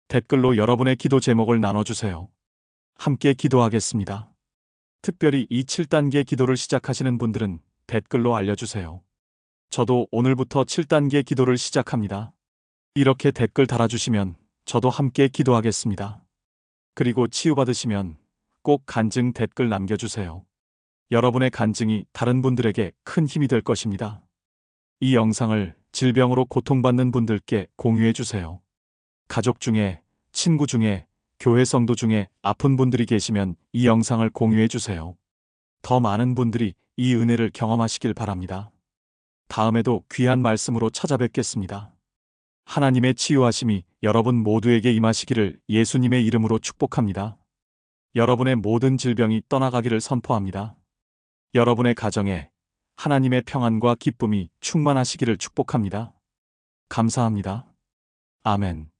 댓글로 여러분의 기도 제목을 나눠주세요. 함께 기도하겠습니다. 특별히 이 7단계 기도를 시작하시는 분들은 댓글로 알려주세요. 저도 오늘부터 7단계 기도를 시작합니다. 이렇게 댓글 달아주시면 저도 함께 기도하겠습니다. 그리고 치유받으시면 꼭 간증 댓글 남겨주세요. 여러분의 간증이 다른 분들에게 큰 힘이 될 것입니다. 이 영상을 질병으로 고통받는 분들께 공유해주세요. 가족 중에, 친구 중에, 교회 성도 중에 아픈 분들이 계시면 이 영상을 공유해주세요. 더 많은 분들이 이 은혜를 경험하시길 바랍니다. 다음에도 귀한 말씀으로 찾아뵙겠습니다. 하나님의 치유하심이 여러분 모두에게 임하시기를 예수님의 이름으로 축복합니다. 여러분의 모든 질병이 떠나가기를 선포합니다. 여러분의 가정에 하나님의 평안과 기쁨이 충만하시기를 축복합니다. 감사합니다. 아멘.